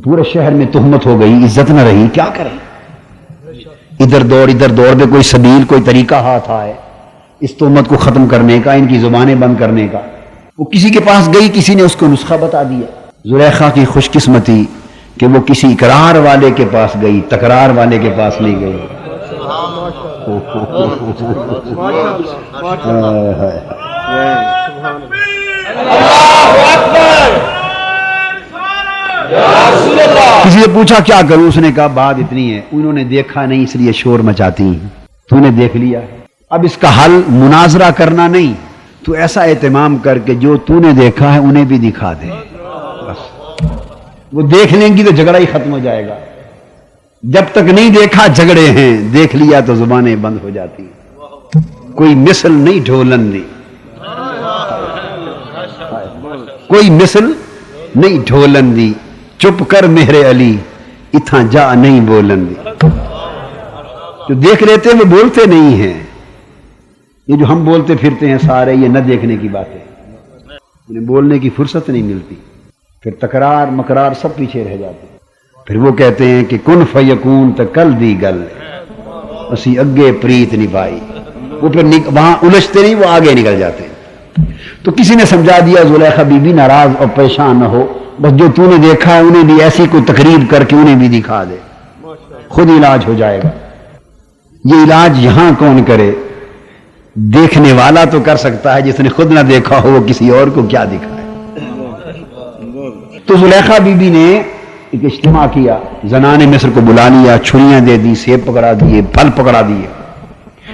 پورے شہر میں تہمت ہو گئی، عزت نہ رہی، کیا کریں؟ ادھر دوڑ پہ کوئی سبیل، کوئی طریقہ ہاتھ آئے اس تہمت کو ختم کرنے کا، ان کی زبانیں بند کرنے کا۔ وہ کسی کے پاس گئی، کسی نے اس کو نسخہ بتا دیا۔ زلیخا کی خوش قسمتی کہ وہ کسی اقرار والے کے پاس گئی، تکرار والے کے پاس نہیں گئی۔ کسی نے پوچھا کیا کروں، اس نے کہا بات اتنی ہے، انہوں نے دیکھا نہیں اس لیے شور مچاتی ہیں، تو نے دیکھ لیا، اب اس کا حل مناظرہ کرنا نہیں، تو ایسا اہتمام کر کے جو تو نے دیکھا ہے انہیں بھی دکھا دے، بس وہ دیکھ لیں گی تو جھگڑا ہی ختم ہو جائے گا۔ جب تک نہیں دیکھا جھگڑے ہیں، دیکھ لیا تو زبانیں بند ہو جاتی ہیں۔ کوئی مثل نہیں ڈھولن دی، کوئی مثل نہیں ڈھولن دی، چپ کر میرے علی اتھاں جا نہیں بولن دی۔ جو دیکھ لیتے ہیں وہ بولتے نہیں ہیں، یہ جو ہم بولتے پھرتے ہیں سارے یہ نہ دیکھنے کی باتیں، انہیں بولنے کی فرصت نہیں ملتی، پھر تکرار مکرار سب پیچھے رہ جاتے ہیں۔ پھر وہ کہتے ہیں کہ کن فیکون تا کل دی گل اسی اگے پریت نہیں پائی، وہ پھر وہاں الجھتے نہیں، وہ آگے نکل جاتے ہیں۔ تو کسی نے سمجھا دیا زلیخا بی بی ناراض اور پریشان نہ ہو، بس جو تو نے دیکھا ہے انہیں بھی ایسی کوئی تقریر کر کے انہیں بھی دکھا دے، خود علاج ہو جائے گا۔ یہ علاج یہاں کون کرے؟ دیکھنے والا تو کر سکتا ہے، جس نے خود نہ دیکھا ہو وہ کسی اور کو کیا دکھائے۔ تو زلیخا بی بی نے ایک اجتماع کیا، زنان مصر کو بلا لیا، چھریاں دے دی، سیب پکڑا دیے، پھل پکڑا دیے۔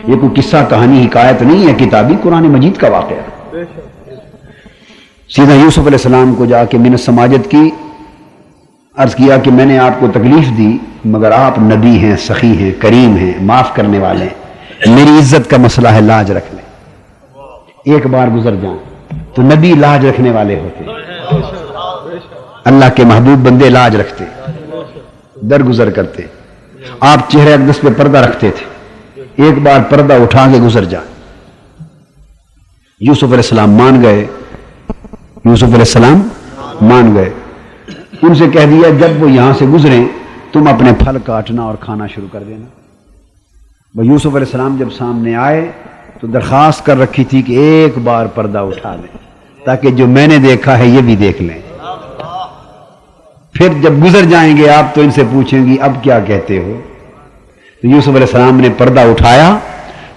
یہ کوئی قصہ کہانی حکایت نہیں ہے، کتابی قرآن مجید کا واقعہ۔ سیدھا یوسف علیہ السلام کو جا کے منت سماجت کی، عرض کیا کہ میں نے آپ کو تکلیف دی مگر آپ نبی ہیں، سخی ہیں، کریم ہیں، معاف کرنے والے ہیں، میری عزت کا مسئلہ ہے، لاج رکھ لیں، ایک بار گزر جائیں۔ تو نبی لاج رکھنے والے ہوتے، اللہ کے محبوب بندے لاج رکھتے، درگزر کرتے۔ آپ چہرے اقدس پہ پردہ رکھتے تھے، ایک بار پردہ اٹھا کے گزر جائیں۔ یوسف علیہ السلام مان گئے، یوسف علیہ السلام مان گئے۔ ان سے کہہ دیا جب وہ یہاں سے گزریں تم اپنے پھل کاٹنا اور کھانا شروع کر دینا۔ وہ یوسف علیہ السلام جب سامنے آئے تو درخواست کر رکھی تھی کہ ایک بار پردہ اٹھا دیں تاکہ جو میں نے دیکھا ہے یہ بھی دیکھ لیں۔ پھر جب گزر جائیں گے آپ تو ان سے پوچھیں گی اب کیا کہتے ہو۔ تو یوسف علیہ السلام نے پردہ اٹھایا۔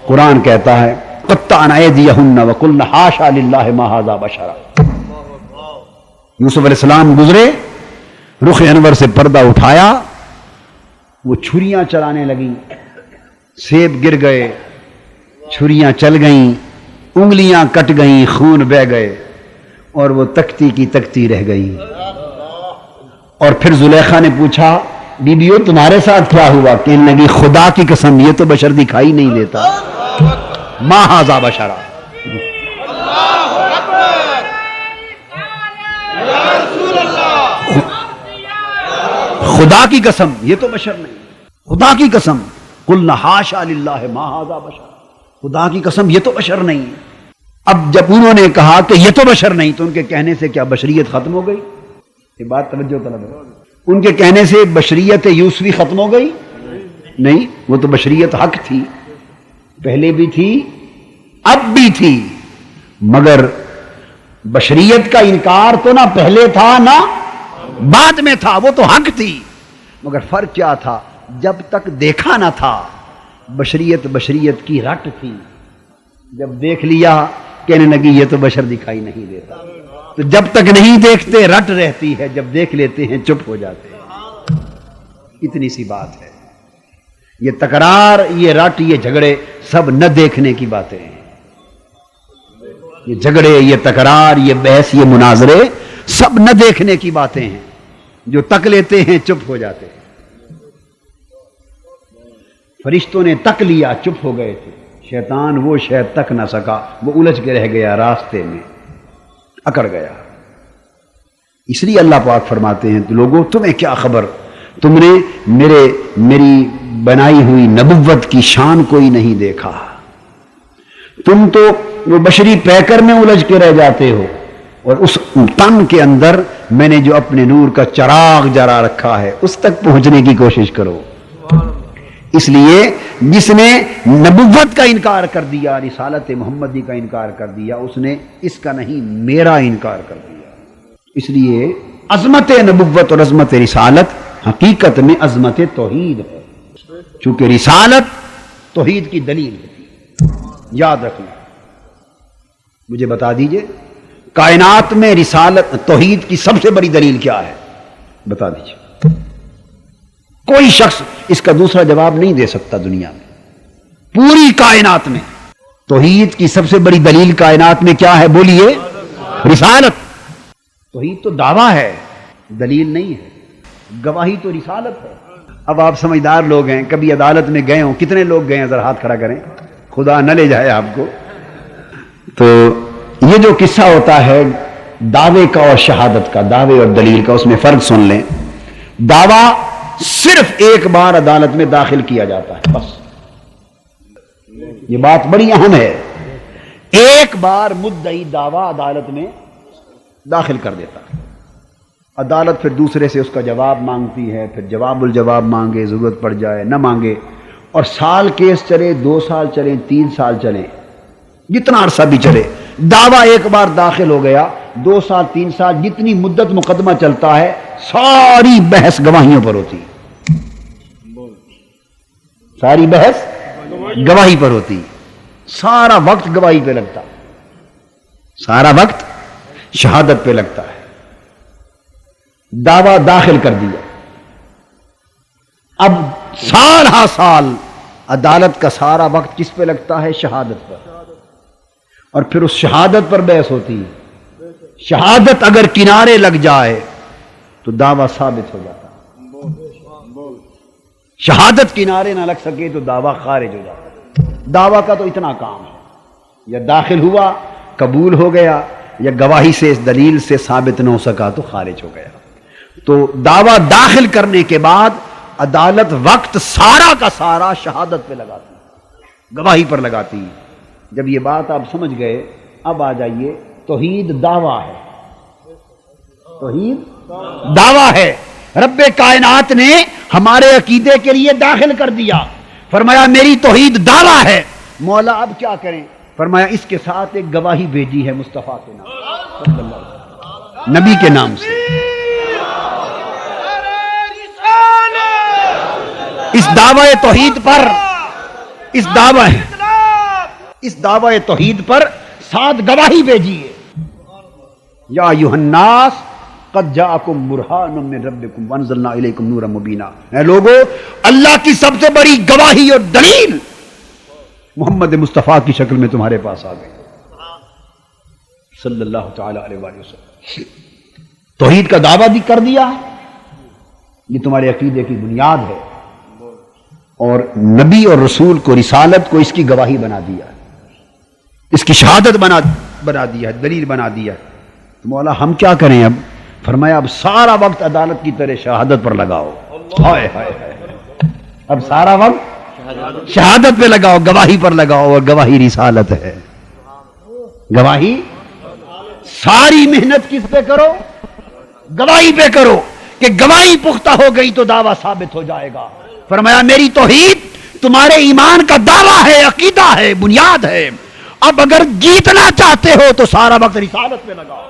قرآن کہتا ہے قطعن ایدیہن وقلن حاشا للہ ما ھذا بشرا۔ یوسف علیہ السلام گزرے، رخ انور سے پردہ اٹھایا، وہ چھریاں چلانے لگیں، سیب گر گئے، چھریاں چل گئیں، انگلیاں کٹ گئیں، خون بہہ گئے، اور وہ تکتی کی تکتی رہ گئی۔ اور پھر زلیخا نے پوچھا بیبیو تمہارے ساتھ کیا ہوا؟ کہنے لگی خدا کی قسم یہ تو بشر دکھائی نہیں دیتا، ما ھذا بشرا۔ خدا کی قسم یہ تو بشر نہیں، خدا کی قسم قلنا حاشا للہ ما ھذا بشر، خدا کی قسم یہ تو بشر نہیں۔ اب جب انہوں نے کہا کہ یہ تو بشر نہیں، تو ان کے کہنے سے کیا بشریت ختم ہو گئی؟ یہ بات توجہ طلب ہے۔ ان کے کہنے سے بشریت یوسفی ختم ہو گئی؟ نہیں، وہ تو بشریت حق تھی، پہلے بھی تھی اب بھی تھی، مگر بشریت کا انکار تو نہ پہلے تھا نہ بعد میں تھا، وہ تو حق تھی، مگر فرق کیا تھا؟ جب تک دیکھا نہ تھا بشریت بشریت کی رٹ تھی، جب دیکھ لیا کہنے لگی یہ تو بشر دکھائی نہیں دیتا، تو جب تک نہیں دیکھتے رٹ رہتی ہے، جب دیکھ لیتے ہیں چپ ہو جاتے ہیں۔ اتنی سی بات ہے۔ یہ تکرار، یہ رٹ، یہ جھگڑے سب نہ دیکھنے کی باتیں ہیں۔ یہ جھگڑے، یہ تکرار، یہ بحث، یہ مناظرے سب نہ دیکھنے کی باتیں ہیں۔ جو تک لیتے ہیں چپ ہو جاتے ہیں۔ فرشتوں نے تک لیا، چپ ہو گئے تھے، شیطان وہ شاید تک نہ سکا، وہ الجھ کے رہ گیا، راستے میں اکڑ گیا۔ اس لیے اللہ پاک فرماتے ہیں، لوگوں تمہیں کیا خبر، تم نے میری بنائی ہوئی نبوت کی شان کوئی نہیں دیکھا، تم تو وہ بشری پیکر میں الجھ کے رہ جاتے ہو، اور اس تن کے اندر میں نے جو اپنے نور کا چراغ جلا رکھا ہے اس تک پہنچنے کی کوشش کرو۔ اس لیے جس نے نبوت کا انکار کر دیا، رسالت محمدی کا انکار کر دیا، اس نے اس کا نہیں میرا انکار کر دیا۔ اس لیے عظمت نبوت اور عظمت رسالت حقیقت میں عظمت توحید ہے، چونکہ رسالت توحید کی دلیل ہے۔ یاد رکھنا، مجھے بتا دیجئے کائنات میں رسالت توحید کی سب سے بڑی دلیل کیا ہے؟ بتا دیجئے۔ کوئی شخص اس کا دوسرا جواب نہیں دے سکتا دنیا میں، پوری کائنات میں توحید کی سب سے بڑی دلیل کائنات میں کیا ہے؟ بولیے۔ رسالت۔ توحید تو دعویٰ ہے، دلیل نہیں ہے، گواہی تو رسالت ہے۔ اب آپ سمجھدار لوگ ہیں، کبھی عدالت میں گئے ہوں، کتنے لوگ گئے ہیں؟ ذرا ہاتھ کھڑا کریں، خدا نہ لے جائے آپ کو۔ تو یہ جو قصہ ہوتا ہے دعوے کا اور شہادت کا، دعوے اور دلیل کا، اس میں فرق سن لیں۔ دعویٰ صرف ایک بار عدالت میں داخل کیا جاتا ہے، بس، یہ بات بڑی اہم ہے۔ ایک بار مدعی دعویٰ عدالت میں داخل کر دیتا ہے، عدالت پھر دوسرے سے اس کا جواب مانگتی ہے، پھر جواب الجواب مانگے، ضرورت پڑ جائے نہ مانگے، اور سال کیس چلے، 2 سال چلیں، 3 سال چلیں، جتنا عرصہ بھی چلے، دعویٰ ایک بار داخل ہو گیا، 2 سال 3 سال جتنی مدت مقدمہ چلتا ہے، ساری بحث گواہیوں پر ہوتی، ساری بحث گواہی پر ہوتی، سارا وقت گواہی پہ لگتا، سارا وقت شہادت پہ لگتا ہے۔ دعویٰ داخل کر دیا، اب سال ہا سال عدالت کا سارا وقت کس پہ لگتا ہے؟ شہادت پر، اور پھر اس شہادت پر بحث ہوتی ہے۔ شہادت اگر کنارے لگ جائے تو دعویٰ ثابت ہو جاتا ہے، شہادت کنارے نہ لگ سکے تو دعویٰ خارج ہو جاتا ہے۔ دعویٰ کا تو اتنا کام ہے، یا داخل ہوا قبول ہو گیا، یا گواہی سے اس دلیل سے ثابت نہ ہو سکا تو خارج ہو گیا۔ تو دعویٰ داخل کرنے کے بعد عدالت وقت سارا کا سارا شہادت پہ لگاتی، گواہی پر لگاتی۔ جب یہ بات آپ سمجھ گئے، اب آ جائیے، توحید دعویٰ ہے، توحید دعویٰ ہے۔ رب کائنات نے ہمارے عقیدے کے لیے داخل کر دیا، فرمایا میری توحید دعویٰ ہے۔ مولا اب کیا کریں؟ فرمایا اس کے ساتھ ایک گواہی بھیجی ہے مصطفیٰ کے نام، صلی اللہ علیہ وسلم، نبی کے نام سے۔ اس دعوی توحید پر، اس دعوی توحید پر 7 گواہی بھیجی ہے۔ یا ایھا الناس قد جاءکم برہان من ربکم وانزلنا الیکم نورا مبینا، اے لوگو اللہ کی سب سے بڑی گواہی اور دلیل محمد مصطفیٰ کی شکل میں تمہارے پاس آ گئی، صلی اللہ تعالی علیہ وآلہ وسلم۔ توحید کا دعویٰ بھی کر دیا ہے، یہ تمہارے عقیدے کی بنیاد ہے، اور نبی اور رسول کو، رسالت کو اس کی گواہی بنا دیا ہے، اس کی شہادت بنا دیا ہے، دلیل بنا دیا ہے۔ تو مولا ہم کیا کریں اب؟ فرمایا اب سارا وقت عدالت کی طرح شہادت پر لگاؤ۔ ہائے ہائے ہائے، اب سارا وقت شہادت پہ لگاؤ، گواہی پر لگاؤ، اور گواہی رسالت ہے۔ گواہی ساری محنت کس پہ کرو؟ گواہی پہ کرو کہ گواہی پختہ ہو گئی تو دعویٰ ثابت ہو جائے گا. فرمایا میری توحید تمہارے ایمان کا دعویٰ ہے، عقیدہ ہے، بنیاد ہے. اب اگر جیتنا چاہتے ہو تو سارا وقت رسالت پہ لگاؤ.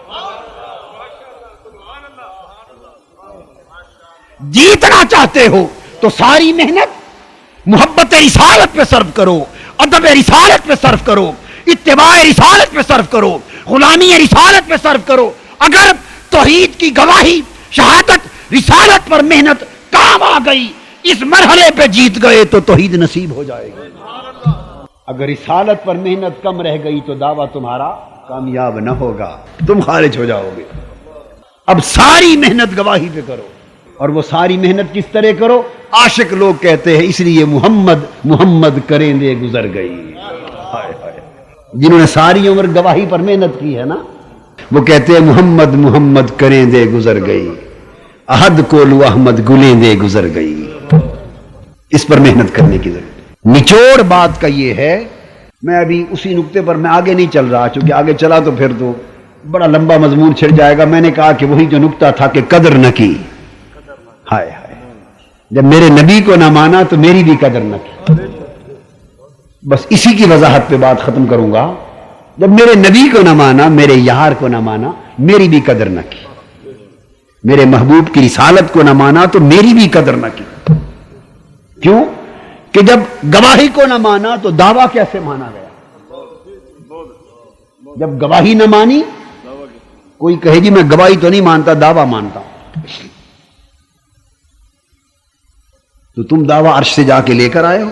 جیتنا چاہتے ہو تو ساری محنت محبت رسالت پہ صرف کرو، ادب رسالت پہ صرف کرو، اتباع رسالت پہ صرف کرو، غلامی رسالت پہ صرف کرو. اگر توحید کی گواہی، شہادت، رسالت پر محنت کام آ گئی، اس مرحلے پہ جیت گئے تو توحید نصیب ہو جائے گی. اگر رسالت پر محنت کم رہ گئی تو دعویٰ تمہارا کامیاب نہ ہوگا، تم خارج ہو جاؤ گے. اب ساری محنت گواہی پہ کرو. اور وہ ساری محنت کس طرح کرو؟ عاشق لوگ کہتے ہیں اس لیے محمد محمد کریں دے گزر گئی. ہائے ہائے. جنہوں نے ساری عمر گواہی پر محنت کی ہے نا، وہ کہتے ہیں محمد محمد کریں دے گزر گئی، احد کولو احمد گلیں دے گزر گئی. اس پر محنت کرنے کی ضرورت. نچوڑ بات کا یہ ہے، میں ابھی اسی نقطے پر میں آگے نہیں چل رہا، چونکہ آگے چلا تو پھر تو بڑا لمبا مضمون چھڑ جائے گا. میں نے کہا کہ وہی جو نقطہ تھا کہ قدر نہ کی. ہائے ہائے. جب میرے نبی کو نہ مانا تو میری بھی قدر نہ کی. بس اسی کی وضاحت پہ بات ختم کروں گا. جب میرے نبی کو نہ مانا، میرے یار کو نہ مانا، میری بھی قدر نہ کی. میرے محبوب کی رسالت کو نہ مانا تو میری بھی قدر نہ کی. کیوں کہ جب گواہی کو نہ مانا تو دعویٰ کیسے مانا گیا؟ جب گواہی نہ مانی، کوئی کہے جی میں گواہی تو نہیں مانتا، دعویٰ مانتا ہوں، تو تم دعویٰ عرش سے جا کے لے کر آئے ہو.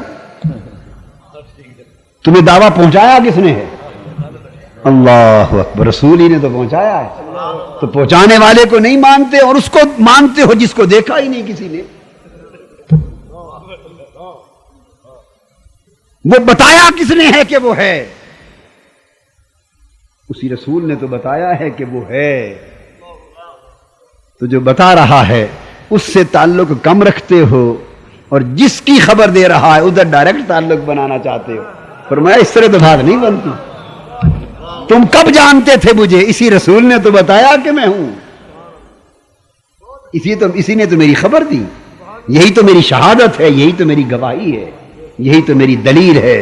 تمہیں دعویٰ پہنچایا کس نے ہے؟ اللہ اکبر. رسول ہی نے تو پہنچایا ہے. تو پہنچانے والے کو نہیں مانتے اور اس کو مانتے ہو جس کو دیکھا ہی نہیں کسی نے. وہ بتایا کس نے ہے کہ وہ ہے؟ اسی رسول نے تو بتایا ہے کہ وہ ہے. تو جو بتا رہا ہے اس سے تعلق کم رکھتے ہو اور جس کی خبر دے رہا ہے ادھر ڈائریکٹ تعلق بنانا چاہتے ہو. فرمایا اس طرح تو بات نہیں بنتی. تم کب جانتے تھے مجھے؟ اسی رسول نے تو بتایا کہ میں ہوں. اسی نے تو میری خبر دی. یہی تو میری شہادت ہے، یہی تو میری گواہی ہے، یہی تو میری دلیل ہے.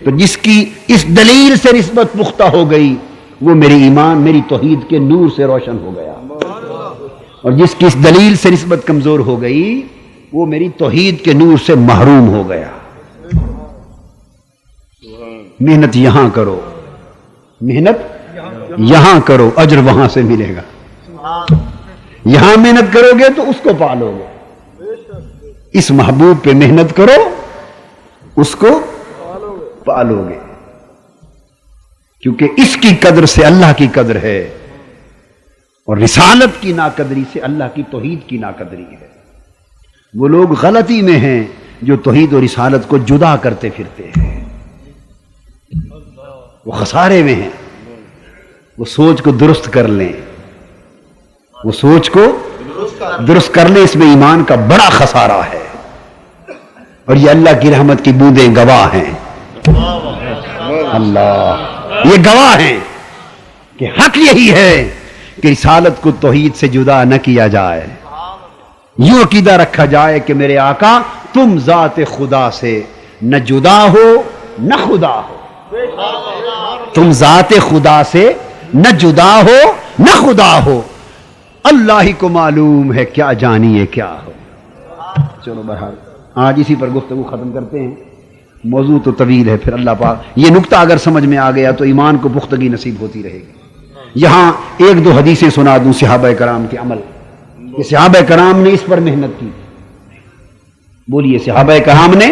تو جس کی اس دلیل سے نسبت پختہ ہو گئی وہ میری ایمان، میری توحید کے نور سے روشن ہو گیا. اور جس کی اس دلیل سے نسبت کمزور ہو گئی وہ میری توحید کے نور سے محروم ہو گیا. محنت یہاں کرو، محنت یہاں کرو، اجر وہاں سے ملے گا. یہاں محنت کرو گے تو اس کو پالو گے. اس محبوب پہ محنت کرو، اس کو پالو گے. کیونکہ اس کی قدر سے اللہ کی قدر ہے اور رسالت کی ناقدری سے اللہ کی توحید کی ناقدری ہے. وہ لوگ غلطی میں ہیں جو توحید اور رسالت کو جدا کرتے پھرتے ہیں. وہ خسارے میں ہیں. وہ سوچ کو درست کر لیں، وہ سوچ کو درست کر لیں. اس میں ایمان کا بڑا خسارہ ہے. اور یہ اللہ کی رحمت کی بوندیں گواہ ہیں. اللہ یہ گواہ ہیں کہ حق یہی ہے کہ رسالت کو توحید سے جدا نہ کیا جائے. یوں عقیدہ رکھا جائے کہ میرے آقا تم ذات خدا سے نہ جدا ہو نہ خدا ہو. تم ذات خدا سے نہ جدا ہو نہ خدا ہو. اللہ ہی کو معلوم ہے کیا جانیے کیا ہو. چلو بہرحال آج اسی پر گفتگو ختم کرتے ہیں. موضوع تو طویل ہے. پھر اللہ پاک یہ نقطہ اگر سمجھ میں آ گیا تو ایمان کو پختگی نصیب ہوتی رہے گی. یہاں ایک دو حدیثیں سنا دوں صحابہ کرام کے عمل کہ صحابہ کرام نے اس پر محنت کی. بولیے صحابہ کرام نے،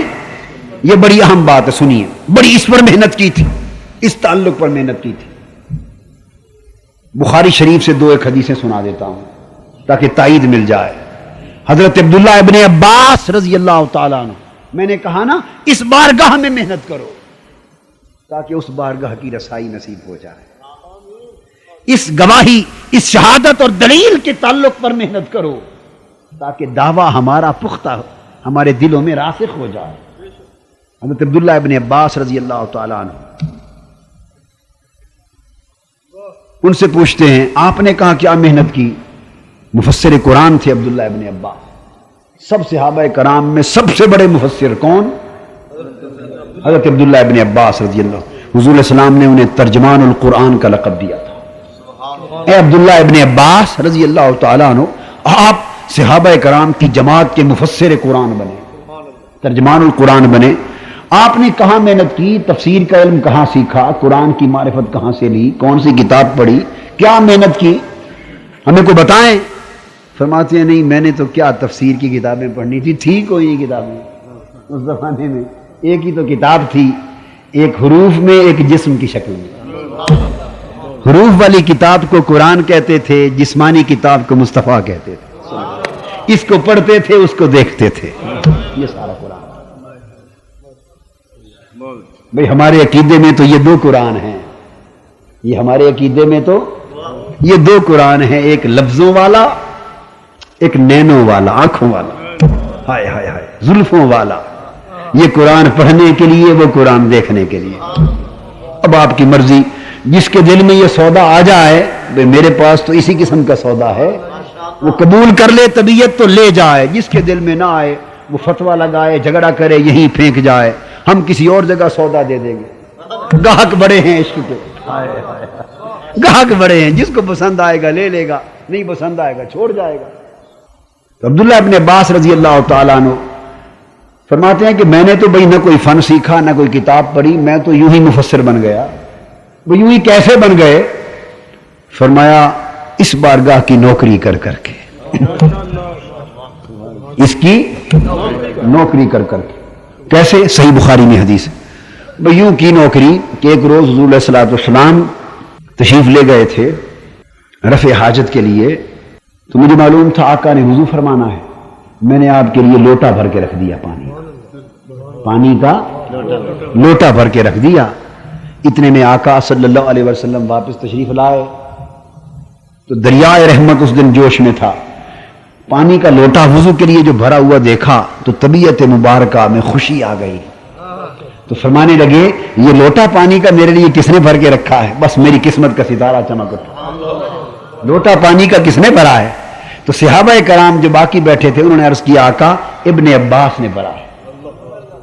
یہ بڑی اہم بات ہے، سنیے، بڑی اس پر محنت کی تھی، اس تعلق پر محنت کی تھی. بخاری شریف سے دو ایک حدیثیں سنا دیتا ہوں تاکہ تائید مل جائے. حضرت عبداللہ ابن عباس رضی اللہ تعالیٰ عنہ، میں نے کہا نا اس بارگاہ میں محنت کرو تاکہ اس بارگاہ کی رسائی نصیب ہو جائے. اس گواہی، اس شہادت اور دلیل کے تعلق پر محنت کرو تاکہ دعویٰ ہمارا پختہ ہمارے دلوں میں راسخ ہو جائے. حضرت عبداللہ ابن عباس رضی اللہ تعالیٰ عنہ ان سے پوچھتے ہیں آپ نے کہا کیا محنت کی؟ مفسر قرآن تھے عبداللہ ابن عباس. سب صحابہ کرام میں سب سے بڑے مفسر کون؟ حضرت عبداللہ ابن عباس رضی اللہ. حضور علیہ السلام نے انہیں ترجمان القرآن کا لقب دیا تھا. اے عبداللہ ابن عباس رضی اللہ تعالیٰ عنہ، آپ صحابہ کرام کی جماعت کے مفسر قرآن بنے، ترجمان القرآن بنے. آپ نے کہاں محنت کی؟ تفسیر کا علم کہاں سیکھا؟ قرآن کی معرفت کہاں سے لی؟ کون سی کتاب پڑھی؟ کیا محنت کی؟ ہمیں کو بتائیں. فرماتے ہیں نہیں، میں نے تو کیا تفسیر کی کتابیں پڑھنی تھی کوئی نہیں کتابیں. اس زمانے میں ایک ہی تو کتاب تھی، ایک حروف میں ایک جسم کی شکل میں. حروف والی کتاب کو قرآن کہتے تھے، جسمانی کتاب کو مصطفیٰ کہتے تھے. اس کو پڑھتے تھے، اس کو دیکھتے تھے. یہ سارا قرآن. بھئی ہمارے عقیدے میں تو یہ دو قرآن ہیں. یہ ہمارے عقیدے میں تو یہ دو قرآن ہیں، ایک لفظوں والا، ایک نینوں والا، آنکھوں والا، ہائے ہائے ہائے زلفوں والا. یہ قرآن پڑھنے کے لیے، وہ قرآن دیکھنے کے لیے. اب آپ کی مرضی، جس کے دل میں یہ سودا آ جائے، بھئی میرے پاس تو اسی قسم کا سودا ہے، وہ قبول کر لے، طبیعت تو لے جائے. جس کے دل میں نہ آئے وہ فتویٰ لگائے، جھگڑا کرے، یہیں پھینک جائے. ہم کسی اور جگہ سودا دے دیں گے. گاہک بڑے ہیں عشق کے، گاہک بڑے ہیں. جس کو پسند آئے گا لے لے گا، نہیں پسند آئے گا چھوڑ جائے گا. تو عبداللہ ابن عباس رضی اللہ تعالیٰ عنہ فرماتے ہیں کہ میں نے تو بھئی نہ کوئی فن سیکھا، نہ کوئی کتاب پڑھی، میں تو یوں ہی مفسر بن گیا. وہ یوں ہی کیسے بن گئے؟ فرمایا اس بارگاہ کی نوکری کر کر کے، اس کی نوکری کر کر کے. کیسے؟ صحیح بخاری میں حدیث ہے. بھئی یوں کی نوکری کہ ایک روز حضور علیہ الصلوۃ والسلام تشریف لے گئے تھے رفع حاجت کے لیے. تو مجھے معلوم تھا آقا نے وضو فرمانا ہے. میں نے آپ کے لیے لوٹا بھر کے رکھ دیا، پانی کا لوٹا بھر کے رکھ دیا. اتنے میں آقا صلی اللہ علیہ وسلم واپس تشریف لائے تو دریائے رحمت اس دن جوش میں تھا. پانی کا لوٹا وضو کے لیے جو بھرا ہوا دیکھا تو طبیعت مبارکہ میں خوشی آ گئی. تو فرمانے لگے یہ لوٹا پانی کا میرے لیے کس نے بھر کے رکھا ہے؟ بس میری قسمت کا ستارہ چمک اٹھا. لوٹا پانی کا کس نے بھرا ہے؟ تو صحابہ کرام جو باقی بیٹھے تھے انہوں نے عرض کیا آقا ابن عباس نے بھرا ہے.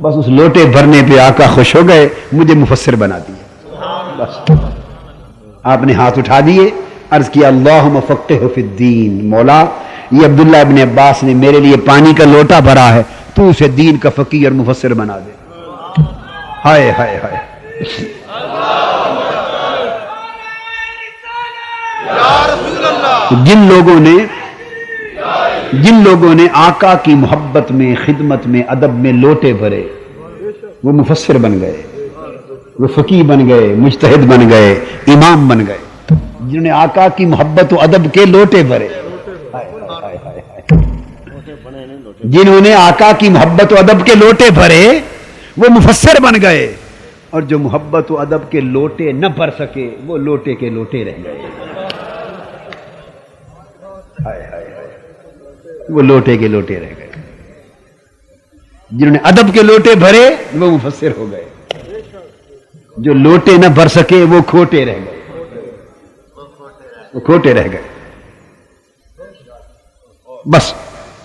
بس اس لوٹے بھرنے پہ آقا خوش ہو گئے، مجھے مفسر بنا دیا. بس آپ نے ہاتھ اٹھا دیے، عرض کیا اللہم فقہہ فی الدین. مولا یہ عبداللہ ابن عباس نے میرے لیے پانی کا لوٹا بھرا ہے، تو اسے دین کا فقیہ اور مفسر بنا دے. ہائے ہائے ہائے. جن لوگوں نے آقا کی محبت میں، خدمت میں، ادب میں لوٹے بھرے، وہ مفسر بن گئے، وہ فقیہ بن گئے، مجتہد بن گئے، امام بن گئے. جنہوں نے آقا کی محبت و ادب کے لوٹے بھرے، جنہوں نے آقا کی محبت و ادب کے لوٹے بھرے وہ مفسر بن گئے. اور جو محبت و ادب کے لوٹے نہ بھر سکے وہ لوٹے کے لوٹے رہ گئے. وہ لوٹے کے لوٹے رہ گئے. جنہوں نے ادب کے لوٹے بھرے وہ مفسر ہو گئے، جو لوٹے نہ بھر سکے وہ کھوٹے رہ گئے، وہ کھوٹے رہ گئے. بس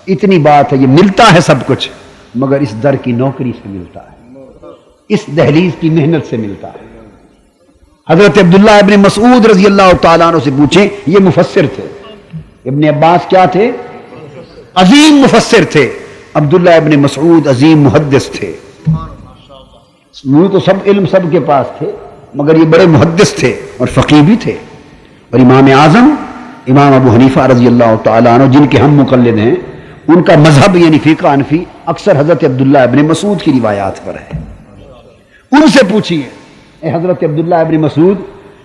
اتنی بات ہے. یہ ملتا ہے سب کچھ مگر اس در کی نوکری سے ملتا ہے، اس دہلیز کی محنت سے ملتا ہے. حضرت عبداللہ ابن مسعود رضی اللہ تعالیٰ عنہ سے پوچھیں، یہ مفسر تھے. ابن عباس کیا تھے؟ عظیم مفسر تھے. عبداللہ ابن مسعود عظیم محدث تھے. تو سب علم سب کے پاس تھے مگر یہ بڑے محدث تھے اور فقیہ بھی تھے. اور امام اعظم امام ابو حنیفہ رضی اللہ تعالیٰ عنہ جن کے ہم مقلد ہیں، ان کا مذہب یعنی فقہ حنفی اکثر حضرت عبداللہ ابن مسعود کی روایات پر ہے. ان سے پوچھیے اے حضرت عبداللہ ابن مسعود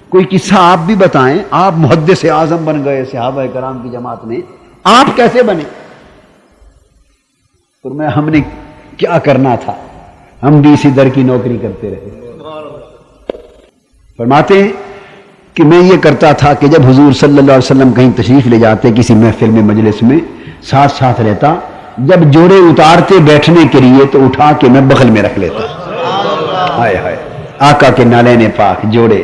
کوئی قصہ آپ بھی بتائیں، آپ محدث اعظم بن گئے صحابہ کرام کی جماعت میں، آپ کیسے بنے؟ فرمایا ہم نے کیا کرنا تھا، ہم بھی اسی در کی نوکری کرتے رہے. فرماتے ہیں کہ میں یہ کرتا تھا کہ جب حضور صلی اللہ علیہ وسلم کہیں تشریف لے جاتے کسی محفل میں، مجلس میں، ساتھ ساتھ رہتا. جب جوڑے اتارتے بیٹھنے کے لیے تو اٹھا کے میں بغل میں رکھ لیتا. ہائے ہائے آقا کے نالین پاک جوڑے